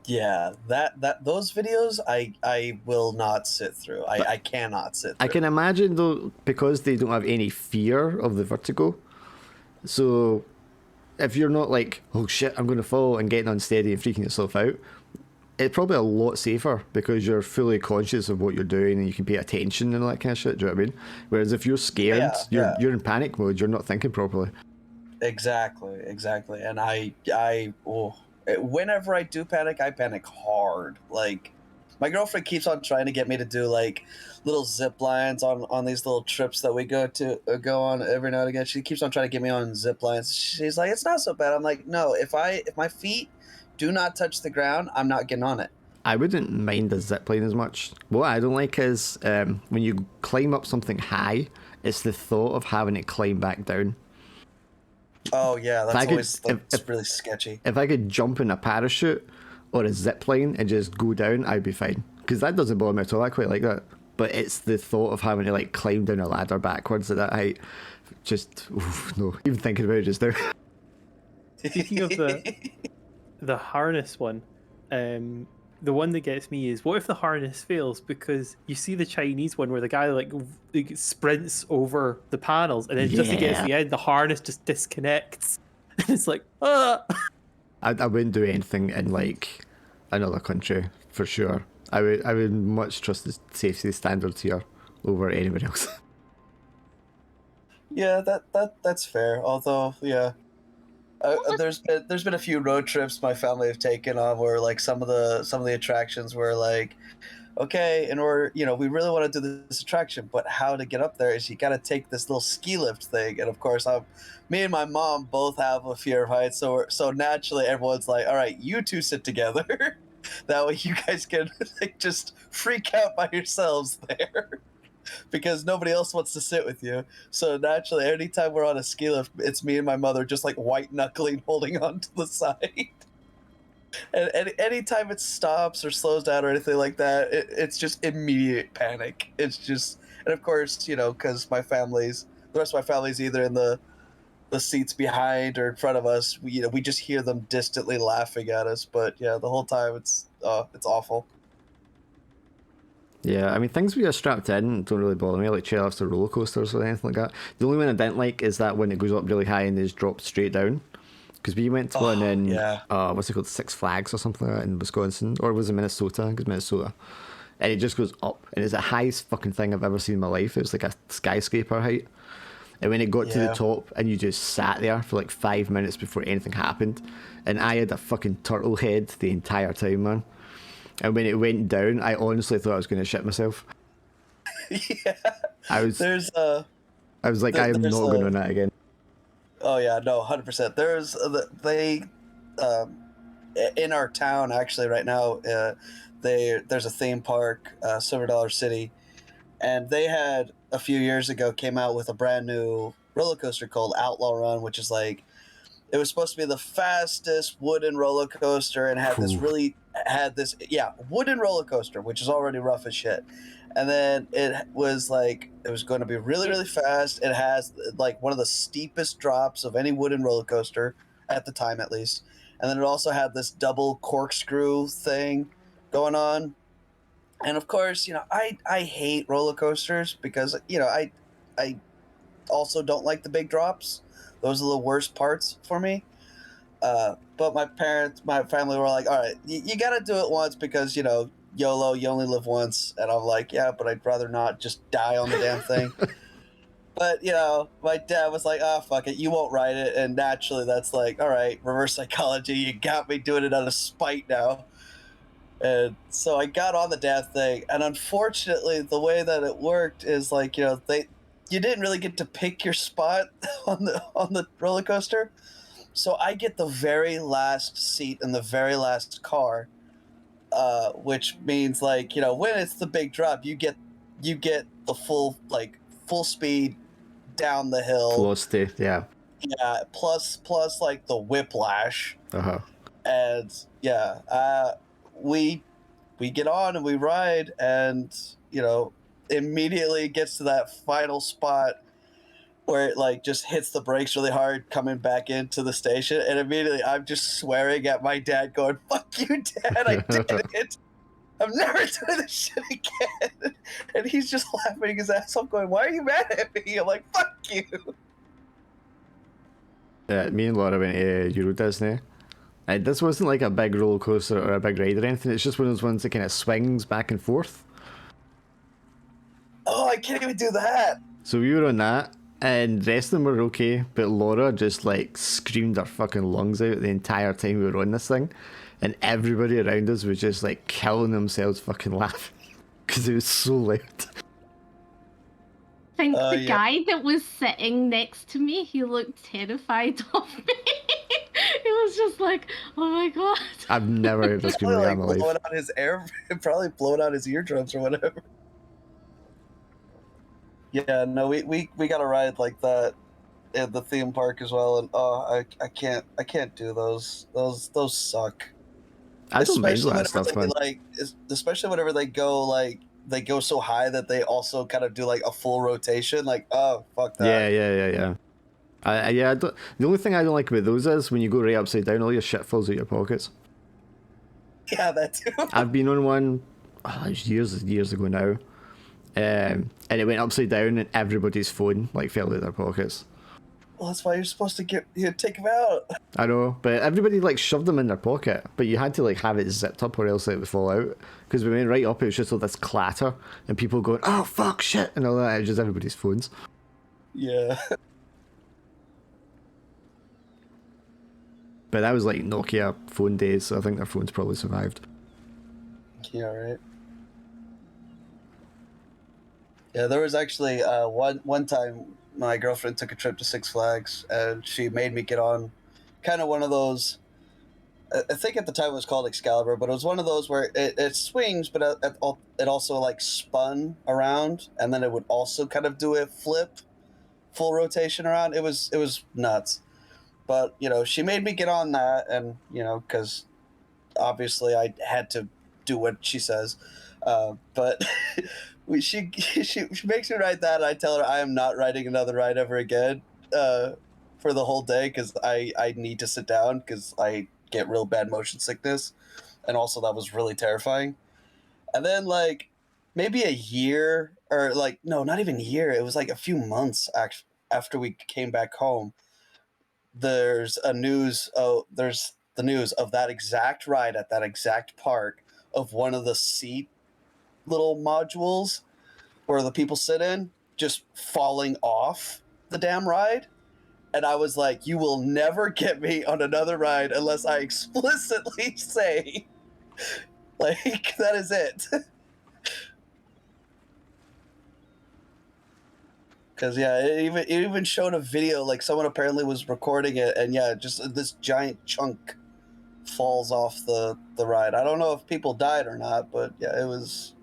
Yeah, those videos I will not sit through. I cannot sit through. I can imagine though, because they don't have any fear of the vertigo. So if you're not like, oh shit, I'm going to fall, and getting unsteady and freaking yourself out, it's probably a lot safer because you're fully conscious of what you're doing and you can pay attention and all that kind of shit. Do you know what I mean? Whereas if you're scared, you're in panic mode. You're not thinking properly. Exactly. And whenever I do panic, I panic hard. Like, my girlfriend keeps on trying to get me to do like little zip lines on these little trips that we go on every now and again. She keeps on trying to get me on zip lines. She's like, it's not so bad. I'm like, no, if my feet do not touch the ground, I'm not getting on it. I wouldn't mind the zipline as much. What I don't like is when you climb up something high, it's the thought of having to climb back down. Oh yeah, that's it's really sketchy. If I could jump in a parachute or a zipline and just go down, I'd be fine. Because that doesn't bother me at all. I quite like that. But it's the thought of having to like climb down a ladder backwards at that height. Just, no. Even thinking about it just now. Speaking of the harness one, the one that gets me is, what if the harness fails? Because you see the Chinese one where the guy like sprints over the panels, and then just to get to the end, the harness just disconnects. And it's like, I wouldn't do anything in like another country for sure. I would much trust the safety standards here over anywhere else. Yeah, that's fair. Although, yeah, There's been a few road trips my family have taken on where like some of the attractions were like, okay, in order, we really want to do this attraction, but how to get up there is you got to take this little ski lift thing, and of course, me and my mom both have a fear of heights, so naturally everyone's like, all right, you two sit together, that way you guys can like just freak out by yourselves there. Because nobody else wants to sit with you. So naturally, anytime we're on a ski lift, it's me and my mother just like white knuckling, holding on to the side. And anytime it stops or slows down or anything like that, it's just immediate panic. It's just, and of course, because the rest of my family's either in the seats behind or in front of us. We just hear them distantly laughing at us. But yeah, the whole time it's awful. Yeah, I mean, things where you're strapped in don't really bother me, like chairlifts or roller coasters or anything like that. The only one I didn't like is that when it goes up really high and is dropped straight down. Because we went to one in, what's it called, Six Flags or something like that in Wisconsin, or was it Minnesota? I think it was Minnesota. And it just goes up, and it's the highest fucking thing I've ever seen in my life. It was like a skyscraper height. And when it got to the top, and you just sat there for like 5 minutes before anything happened, and I had a fucking turtle head the entire time, man. And when it went down, I honestly thought I was going to shit myself. Yeah. I was like, I'm not going on that again. Oh yeah, no, 100%. In our town actually right now, there's a theme park, Silver Dollar City, and they had a few years ago came out with a brand new roller coaster called Outlaw Run, which is like, it was supposed to be the fastest wooden roller coaster and had this wooden roller coaster, which is already rough as shit. And then it was going to be really, really fast. It has like one of the steepest drops of any wooden roller coaster at the time, at least. And then it also had this double corkscrew thing going on. And of course, I hate roller coasters because, I also don't like the big drops. Those are the worst parts for me. But my family were like, all right, you got to do it once because, YOLO, you only live once. And I'm like, yeah, but I'd rather not just die on the damn thing. But, my dad was like, oh, fuck it, you won't ride it. And naturally, that's like, all right, reverse psychology. You got me doing it out of spite now. And so I got on the damn thing. And unfortunately, the way that it worked is like, you didn't really get to pick your spot on the roller coaster. So I get the very last seat in the very last car, which means like, when it's the big drop, you get the full speed down the hill. Velocity, yeah. Yeah, plus like the whiplash. Uh-huh. And yeah, we get on and we ride, and immediately gets to that final spot where it like just hits the brakes really hard coming back into the station, and immediately I'm just swearing at my dad going, fuck you, Dad, I did it. I'm never doing this shit again. And he's just laughing his ass off going, why are you mad at me? I'm like, fuck you. Yeah, me and Laura went to Euro Disney. And this wasn't like a big roller coaster or a big ride or anything, it's just one of those ones that kind of swings back and forth. Oh, I can't even do that. So we were on that, and the rest of them were okay, but Laura just like screamed her fucking lungs out the entire time we were on this thing, and everybody around us was just like killing themselves fucking laughing because it was so loud. I think the guy that was sitting next to me, he looked terrified of me. He was just like, oh my god. I've never heard this scream in my life. Blowing out his air, probably blowing out his eardrums or whatever. Yeah, no, we got a ride like that at the theme park as well, and I can't do those. Those suck. I don't mind that stuff, man. Especially whenever they go so high that they also kind of do like a full rotation. Like, oh fuck that. Yeah. The only thing I don't like about those is when you go right upside down, all your shit falls out your pockets. Yeah, that too. I've been on one it was years ago now. And it went upside down and everybody's phone like fell out their pockets. Well, that's why you're supposed to take them out. I know, but everybody like shoved them in their pocket, but you had to like have it zipped up or else it would fall out. Because we went right up, it was just all this clatter and people going, oh fuck, shit, and all that. It was just everybody's phones. Yeah. But that was like Nokia phone days, so I think their phones probably survived. Yeah, right. Yeah, there was actually one time my girlfriend took a trip to Six Flags, and she made me get on kind of one of those. I think at the time it was called Excalibur, but it was one of those where it swings, but it also like spun around, and then it would also kind of do a flip, full rotation around. It was nuts. But she made me get on that, and because obviously I had to do what she says. But she makes me ride that, and I tell her I am not riding another ride ever again for the whole day, because I need to sit down because I get real bad motion sickness, and also that was really terrifying. And then like maybe a year, or like no, not even a year. It was like a few months after we came back home. There's the news of that exact ride at that exact park, of one of the seat little modules where the people sit in just falling off the damn ride. And I was like, you will never get me on another ride unless I explicitly say, like, that is it. Because yeah, it even showed a video, like someone apparently was recording it, and yeah, just this giant chunk falls off the ride. I don't know if people died or not, but yeah, it was.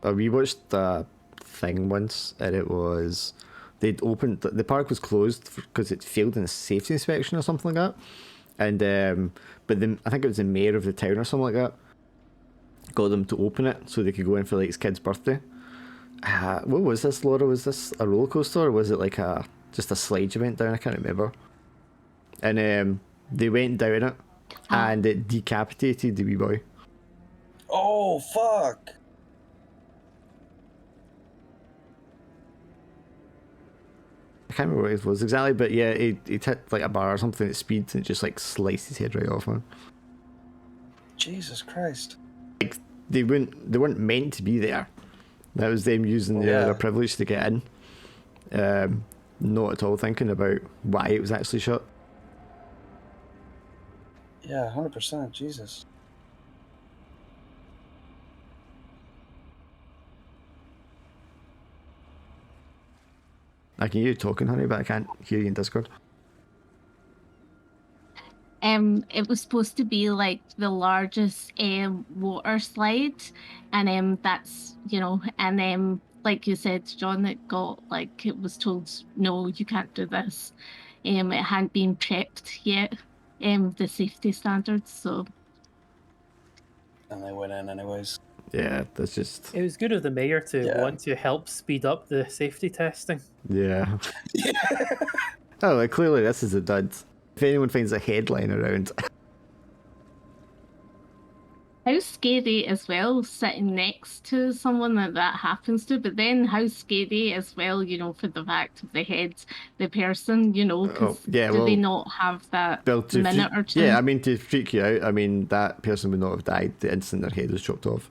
We watched the thing once, and it was they'd opened the park was closed because it failed in a safety inspection or something like that, and but then I think it was the mayor of the town or something like that got them to open it so they could go in for like his kid's birthday. What was this, Laura? Was this a roller coaster, or was it like just a slide you went down? I can't remember. And they went down it, and it decapitated the wee boy. Oh fuck! I can't remember what it was exactly, but yeah, it hit like a bar or something at speed, and it just like sliced his head right off, man. Jesus Christ! Like they weren't meant to be there. That was them using their privilege to get in. Not at all thinking about why it was actually shot. Yeah, 100%. Jesus. I can hear you talking, honey, but I can't hear you in Discord. It was supposed to be like the largest water slide, and that's and like you said, John, it was told, no, you can't do this. It hadn't been prepped yet, the safety standards, so. And they went in anyways. Yeah, that's just. It was good of the mayor to want to help speed up the safety testing. Yeah. Oh, like, clearly this is a dud. If anyone finds a headline around. How scary as well, sitting next to someone that happens to, but then how scary as well, for the fact of the person, because do they not have that minute or two? Yeah, I mean, to freak you out, I mean, that person would not have died the instant their head was chopped off.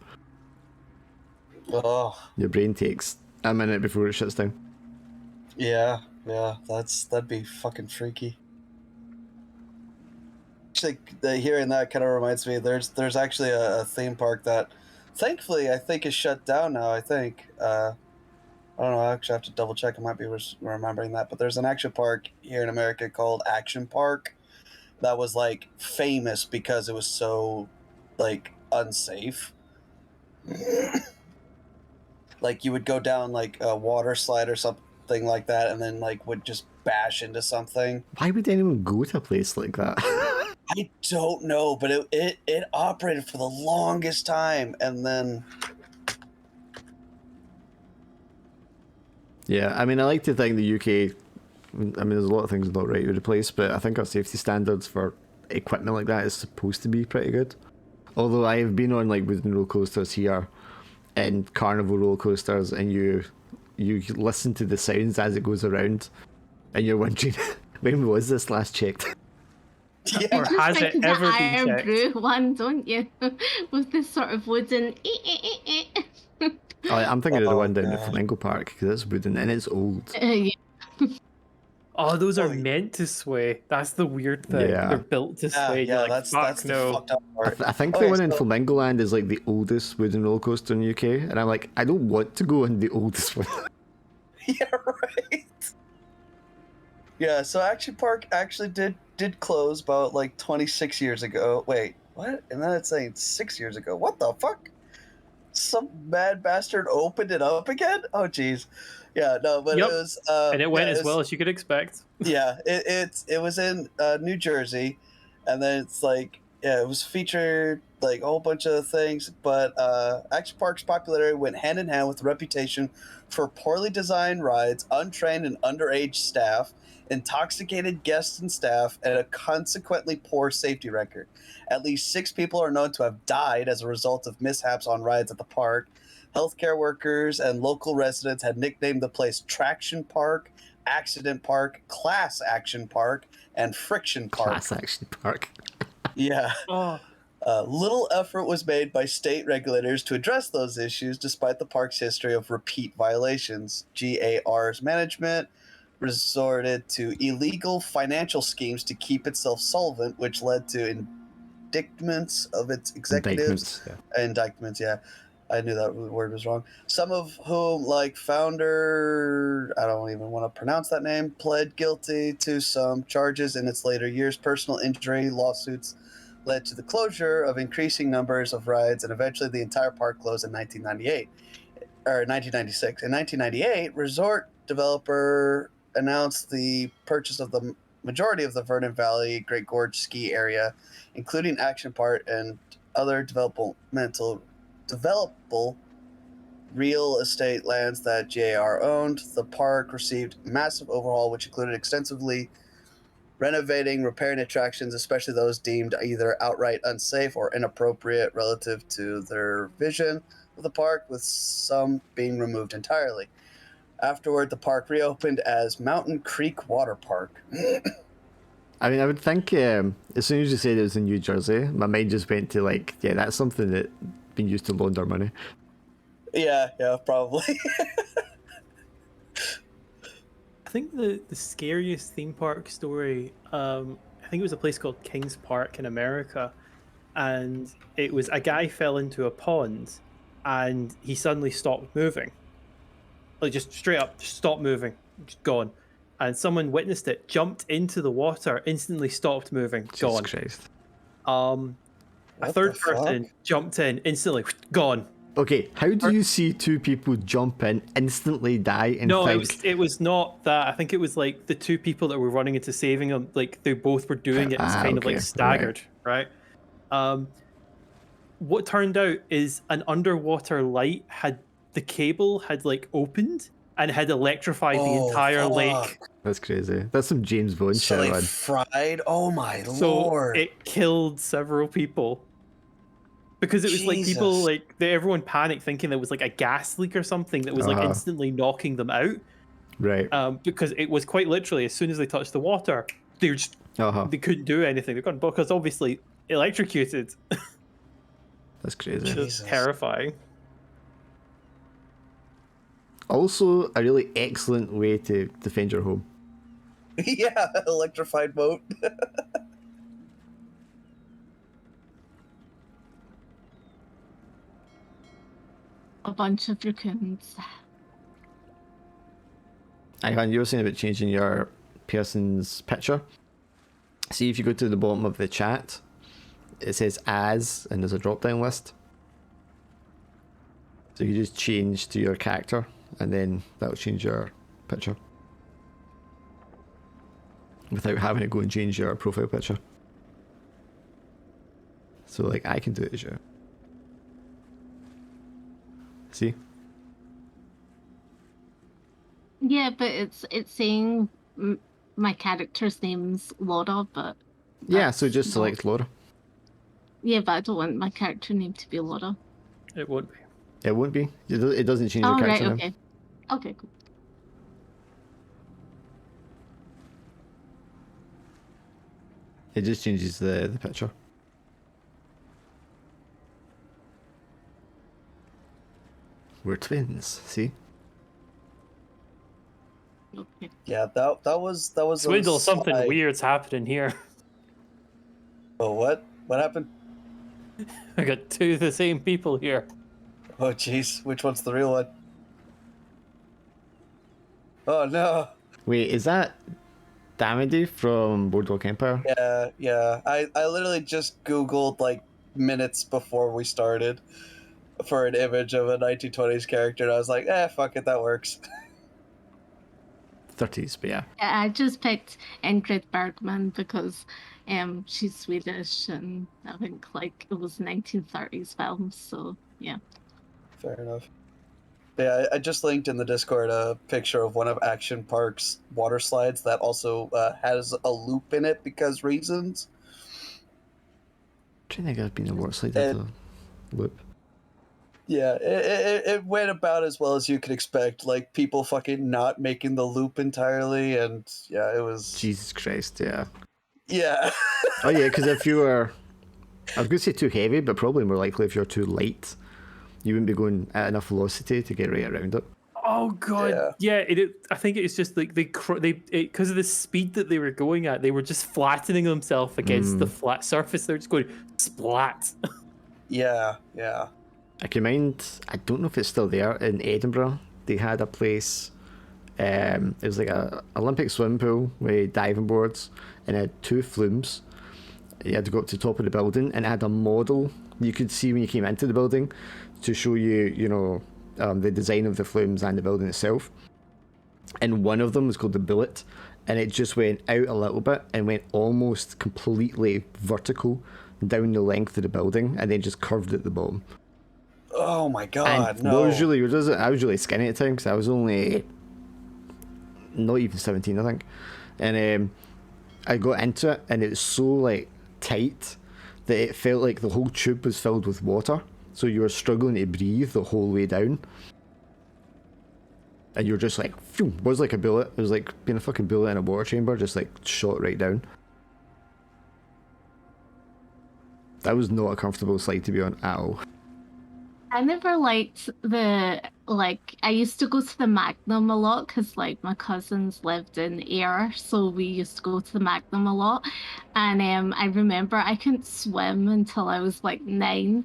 Oh. Your brain takes a minute before it shuts down. Yeah, that'd be fucking freaky. Actually, hearing that kind of reminds me, there's actually a theme park that, thankfully, I think is shut down now. I think I don't know. I actually have to double check. I might be remembering that, but there's an action park here in America called Action Park that was like famous because it was so like unsafe. Like you would go down like a water slide or something like that, and then like would just bash into something. Why would anyone go to a place like that? I don't know, but it operated for the longest time, and then. Yeah, I mean, I like to think the UK. I mean, there's a lot of things not right with the place, but I think our safety standards for equipment like that is supposed to be pretty good. Although I have been on like wooden roller coasters here, and carnival roller coasters, and you listen to the sounds as it goes around, and you're wondering, when was this last checked? Yeah. Or has it ever been checked? Brew one, don't you? With this sort of wooden. I'm thinking of the one down the Flamingo Park, because it's wooden and it's old. Yeah. Oh, those are Oh, meant to sway. That's the weird thing. Yeah. They're built to sway. yeah, You're like, that's fuck the no. fucked up part. I think the Okay, one in so- Flamingo Land is like the oldest wooden roller coaster in the UK, and I'm like, I don't want to go on the oldest one. Yeah, right. Yeah, so Action Park actually did close about like 26 years ago. Wait, what? And then it's saying 6 years ago. What the fuck? Some mad bastard opened it up again? Oh, jeez. Yeah, no, but Yep. it was. And it went yeah, as well as you could expect. Yeah, it was in New Jersey, and then it's like yeah, it was featured like a whole bunch of things. But Action Park's popularity went hand in hand with the reputation for poorly designed rides, untrained and underage staff, intoxicated guests and staff, and a consequently poor safety record. At least 6 people are known to have died as a result of mishaps on rides at the park. Healthcare workers and local residents had nicknamed the place Traction Park, Accident Park, Class Action Park, and Friction Park. Class Action Park. Yeah. Oh, Little effort was made by state regulators to address those issues despite the park's history of repeat violations. GAR's management resorted to illegal financial schemes to keep itself solvent, which led to indictments of its executives. Indictments, yeah. I knew that word was wrong. Some of whom, like founder, I don't even want to pronounce that name, pled guilty to some charges in its later years. Personal injury lawsuits led to the closure of increasing numbers of rides, and eventually the entire park closed in 1998 or 1996. In 1998, resort developer announced the purchase of the majority of the Vernon Valley Great Gorge ski area, including Action Park and other developable real estate lands that GAR owned. The park received massive overhaul, which included extensively renovating, repairing attractions, especially those deemed either outright unsafe or inappropriate relative to their vision of the park, with some being removed entirely. Afterward, the park reopened as Mountain Creek Water Park. I mean, I would think as soon as you said it was in New Jersey, my mind just went to like, yeah, that's something that been used to launder money. Yeah, probably. I think the scariest theme park story, I think it was a place called Kings Park in America, and it was a guy fell into a pond, and he suddenly stopped moving, like just straight up, just stopped moving, just gone. And someone witnessed it, jumped into the water, instantly stopped moving, gone. Jesus Christ. A third person jumped in, instantly gone. Okay, how do you see 2 people jump in, instantly die, and No, think... it was not that. I think it was like the 2 people that were running into saving him, like they both were doing it as kind of like staggered, right? What turned out is an underwater light the cable had like opened and had electrified the entire lake. That's crazy. That's some James Bond shit, man. Fried? Oh my So lord. it killed several people. Because it was like people like everyone panicked thinking there was like a gas leak or something that was like instantly knocking them out. Right. Because it was quite literally as soon as they touched the water, they were just they couldn't do anything. They're gone because obviously electrocuted. That's crazy. Just terrifying. Also, a really excellent way to defend your home. Yeah, electrified boat. A bunch of raccoons. Ivan, you were saying about changing your person's picture. See if you go to the bottom of the chat, it says as, and there's a drop down list. So you just change to your character, and then that'll change your picture. Without having to go and change your profile picture. So like I can do it as you. See? Yeah, but it's saying my character's name's Laura, but yeah, so just select Laura. Yeah, but I don't want my character name to be Laura. It won't be. It won't be. It doesn't change your character name. Okay. Okay, cool. It just changes the picture. We're twins, see? Okay. Yeah, that was Swindle, a something sly- weird's happening here. Oh, what? What happened? I got two of the same people here. Oh, jeez. Which one's the real one? Oh, no. Wait, is that Damity from Boardwalk Empire? Yeah. I literally just Googled, like, minutes before we started for an image of a 1920s character, and I was like, fuck it, that works. 30s, but yeah. Yeah, I just picked Ingrid Bergman because she's Swedish and I think like it was 1930s film, so yeah. Fair enough. Yeah, I just linked in the Discord a picture of one of Action Park's water slides that also has a loop in it because reasons. I don't think I've been a water slide And- with a loop. Yeah, it went about as well as you could expect. Like, people fucking not making the loop entirely, and yeah, it was... Jesus Christ, yeah. Yeah. Oh yeah, because if you were, I was going to say too heavy, but probably more likely if you're too light, you wouldn't be going at enough velocity to get right around it. Oh god, yeah. I think it's just like they because of the speed that they were going at, they were just flattening themselves against the flat surface. They're just going splat. Yeah. I can mind, I don't know if it's still there, in Edinburgh, they had a place, it was like a Olympic swimming pool with diving boards, and it had 2 flumes. You had to go up to the top of the building, and it had a model you could see when you came into the building to show you, the design of the flumes and the building itself. And one of them was called the Bullet, and it just went out a little bit and went almost completely vertical down the length of the building, and then just curved at the bottom. Oh my god, And no. what was really weird is I was really skinny at the time because I was only not even 17, I think. And I got into it, and it was so like tight that it felt like the whole tube was filled with water. So you were struggling to breathe the whole way down. And you're just like, phew, it was like a bullet. It was like being a fucking bullet in a water chamber, just like shot right down. That was not a comfortable slide to be on at all. I never liked I used to go to the Magnum a lot because like my cousins lived in Ayr, so we used to go to the Magnum a lot. And I remember I couldn't swim until I was like 9.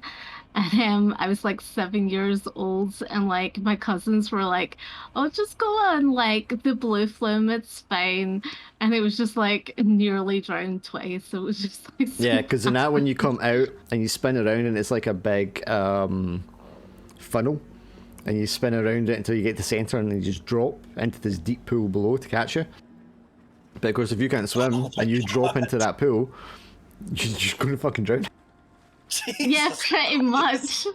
And I was like 7 years old, and like my cousins were like, "Oh, just go on like the blue flume, it's fine." And it was just like nearly drowned twice. It was just like so Yeah, because in that when you come out and you spin around and it's like a big funnel, and you spin around it until you get to the centre and then you just drop into this deep pool below to catch you. But of course, if you can't swim and you drop into that pool, you're just going to fucking drown. Yeah, pretty much.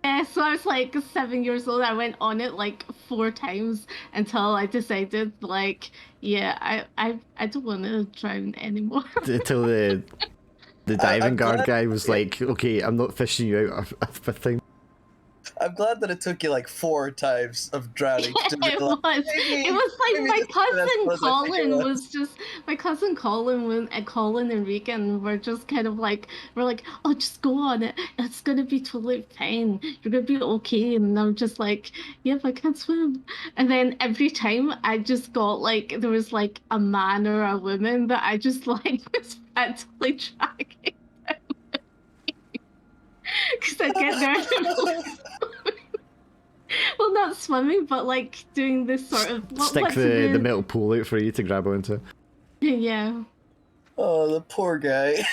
Yeah, so I was like 7 years old. I went on it like 4 times until I decided, like, yeah, I don't want to drown anymore. Until the diving guard guy was like, "Okay, I'm not fishing you out a 5th time." I'm glad that it took you like 4 times of drowning to It was. It was like my cousin Colin and Colin and Regan were just kind of like, "Oh, just go on it. It's gonna be totally fine. You're gonna be okay." And I'm just like, "Yeah, but I can't swim." And then every time I just got like, there was like a man or a woman that I just like was frantically tracking. Because I get there. Well, not swimming, but like doing this sort of Stick the metal pole out for you to grab onto. Yeah. Oh, the poor guy.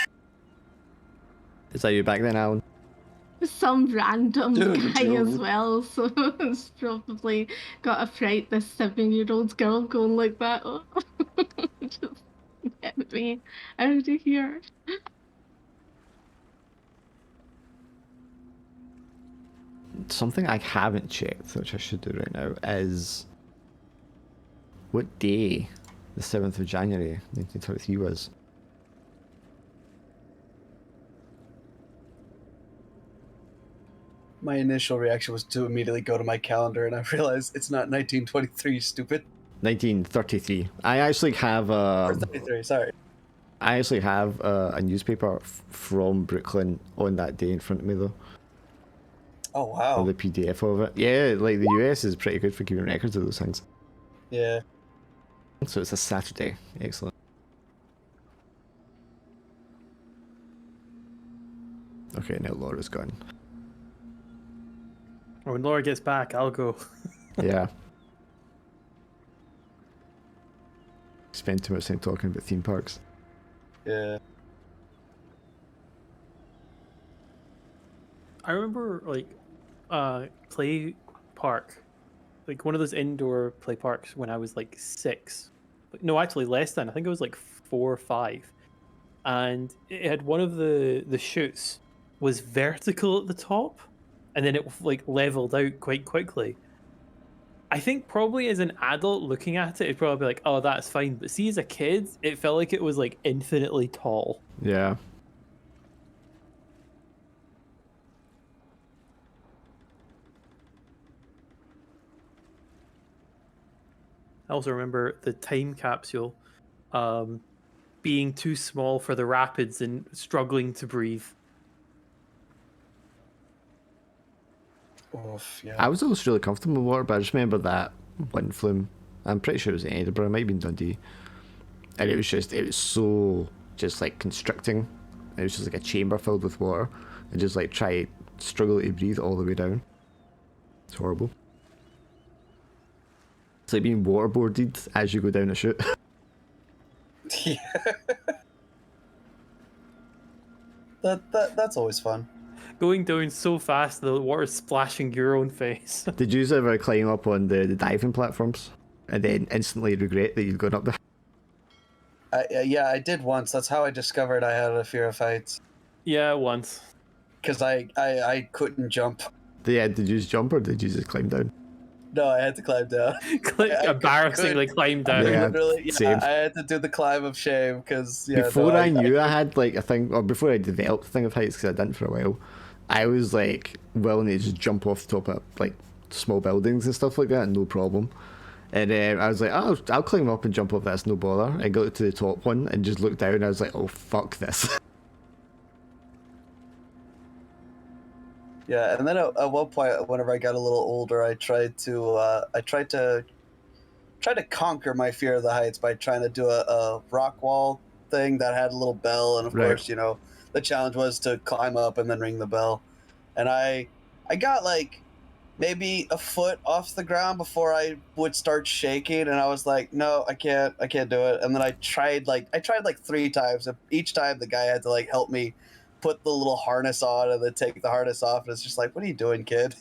Is that you back then, Alan? Some random Dude, guy as Joe. well, so it's probably got a fright. This 7-year-old girl going like that. Oh. Just get me out of here. Something I haven't checked, which I should do right now, is what day the 7th of January 1933 was. My initial reaction was to immediately go to my calendar, and I realized it's not 1923, stupid. 1933. I actually have Or 33, sorry. I actually have a newspaper from Brooklyn on that day in front of me though. Oh, wow. Or the PDF of it. Yeah, like the US is pretty good for keeping records of those things. Yeah. So it's a Saturday. Excellent. Okay, now Laura's gone. When Laura gets back, I'll go. Yeah. Spend too much time talking about theme parks. Yeah. I remember like play park, like one of those indoor play parks when I was like 6. No, actually less than. I think it was like 4 or 5. And it had one of the chutes was vertical at the top, and then it like leveled out quite quickly. I think probably as an adult looking at it, it'd probably be like, oh, that's fine. But see, as a kid, it felt like it was like infinitely tall. Yeah. I also remember the time capsule being too small for the rapids and struggling to breathe. Oof, yeah. I was always really comfortable with water, but I just remember that wind flume. I'm pretty sure it was in Edinburgh, it might have been Dundee. And it was so just like constricting. It was just like a chamber filled with water. And just like struggle to breathe all the way down. It's horrible. It's like being waterboarded as you go down a chute. Yeah. That's always fun. Going down so fast, the water's splashing your own face. Did you ever climb up on the diving platforms and then instantly regret that you'd gone up there? Yeah, I did once. That's how I discovered I had a fear of heights. Yeah, once. Because I couldn't jump. Yeah, did you just jump or did you just climb down? No, I had to climb down. Embarrassingly climb down. Yeah, Literally, same. I had to do the climb of shame because before I knew I had like a thing, or before I developed a thing of heights, because I didn't for a while, I was like willing to just jump off the top of like small buildings and stuff like that, no problem. And I was like, oh, I'll climb up and jump off this, no bother. I got to the top one and just looked down and I was like, oh, fuck this. Yeah, and then at one point, whenever I got a little older, I tried to conquer my fear of the heights by trying to do a rock wall thing that had a little bell, and of Right. course, the challenge was to climb up and then ring the bell. And I got like maybe a foot off the ground before I would start shaking, and I was like, no, I can't do it. And then I tried like 3 times, and each time the guy had to like help me put the little harness on and then take the harness off, and it's just like, what are you doing, kid?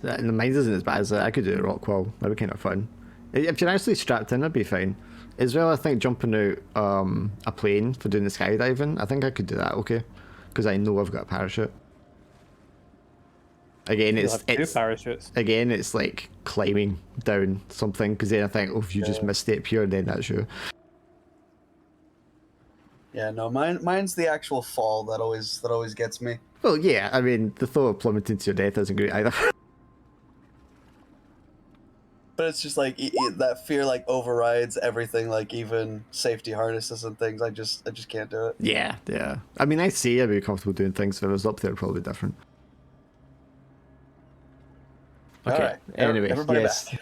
And mine isn't as bad as that. I could do a rock wall. That'd be kind of fun. If you're actually strapped in, that'd be fine. As well, I think jumping out a plane for doing the skydiving, I think I could do that okay. Because I know I've got a parachute. Again, You'll have 2 parachutes. Again, it's like climbing down something, because then I think, oh, if you just misstep here, then that's you. Yeah, no, mine's the actual fall that always gets me. Well, yeah, I mean, the thought of plummeting to your death isn't great either. But it's just like that fear like overrides everything, like even safety harnesses and things. I just can't do it. Yeah. I mean, I say I'd be comfortable doing things. If I was up there, probably different. Okay. All right. Anyway, everybody yes. back.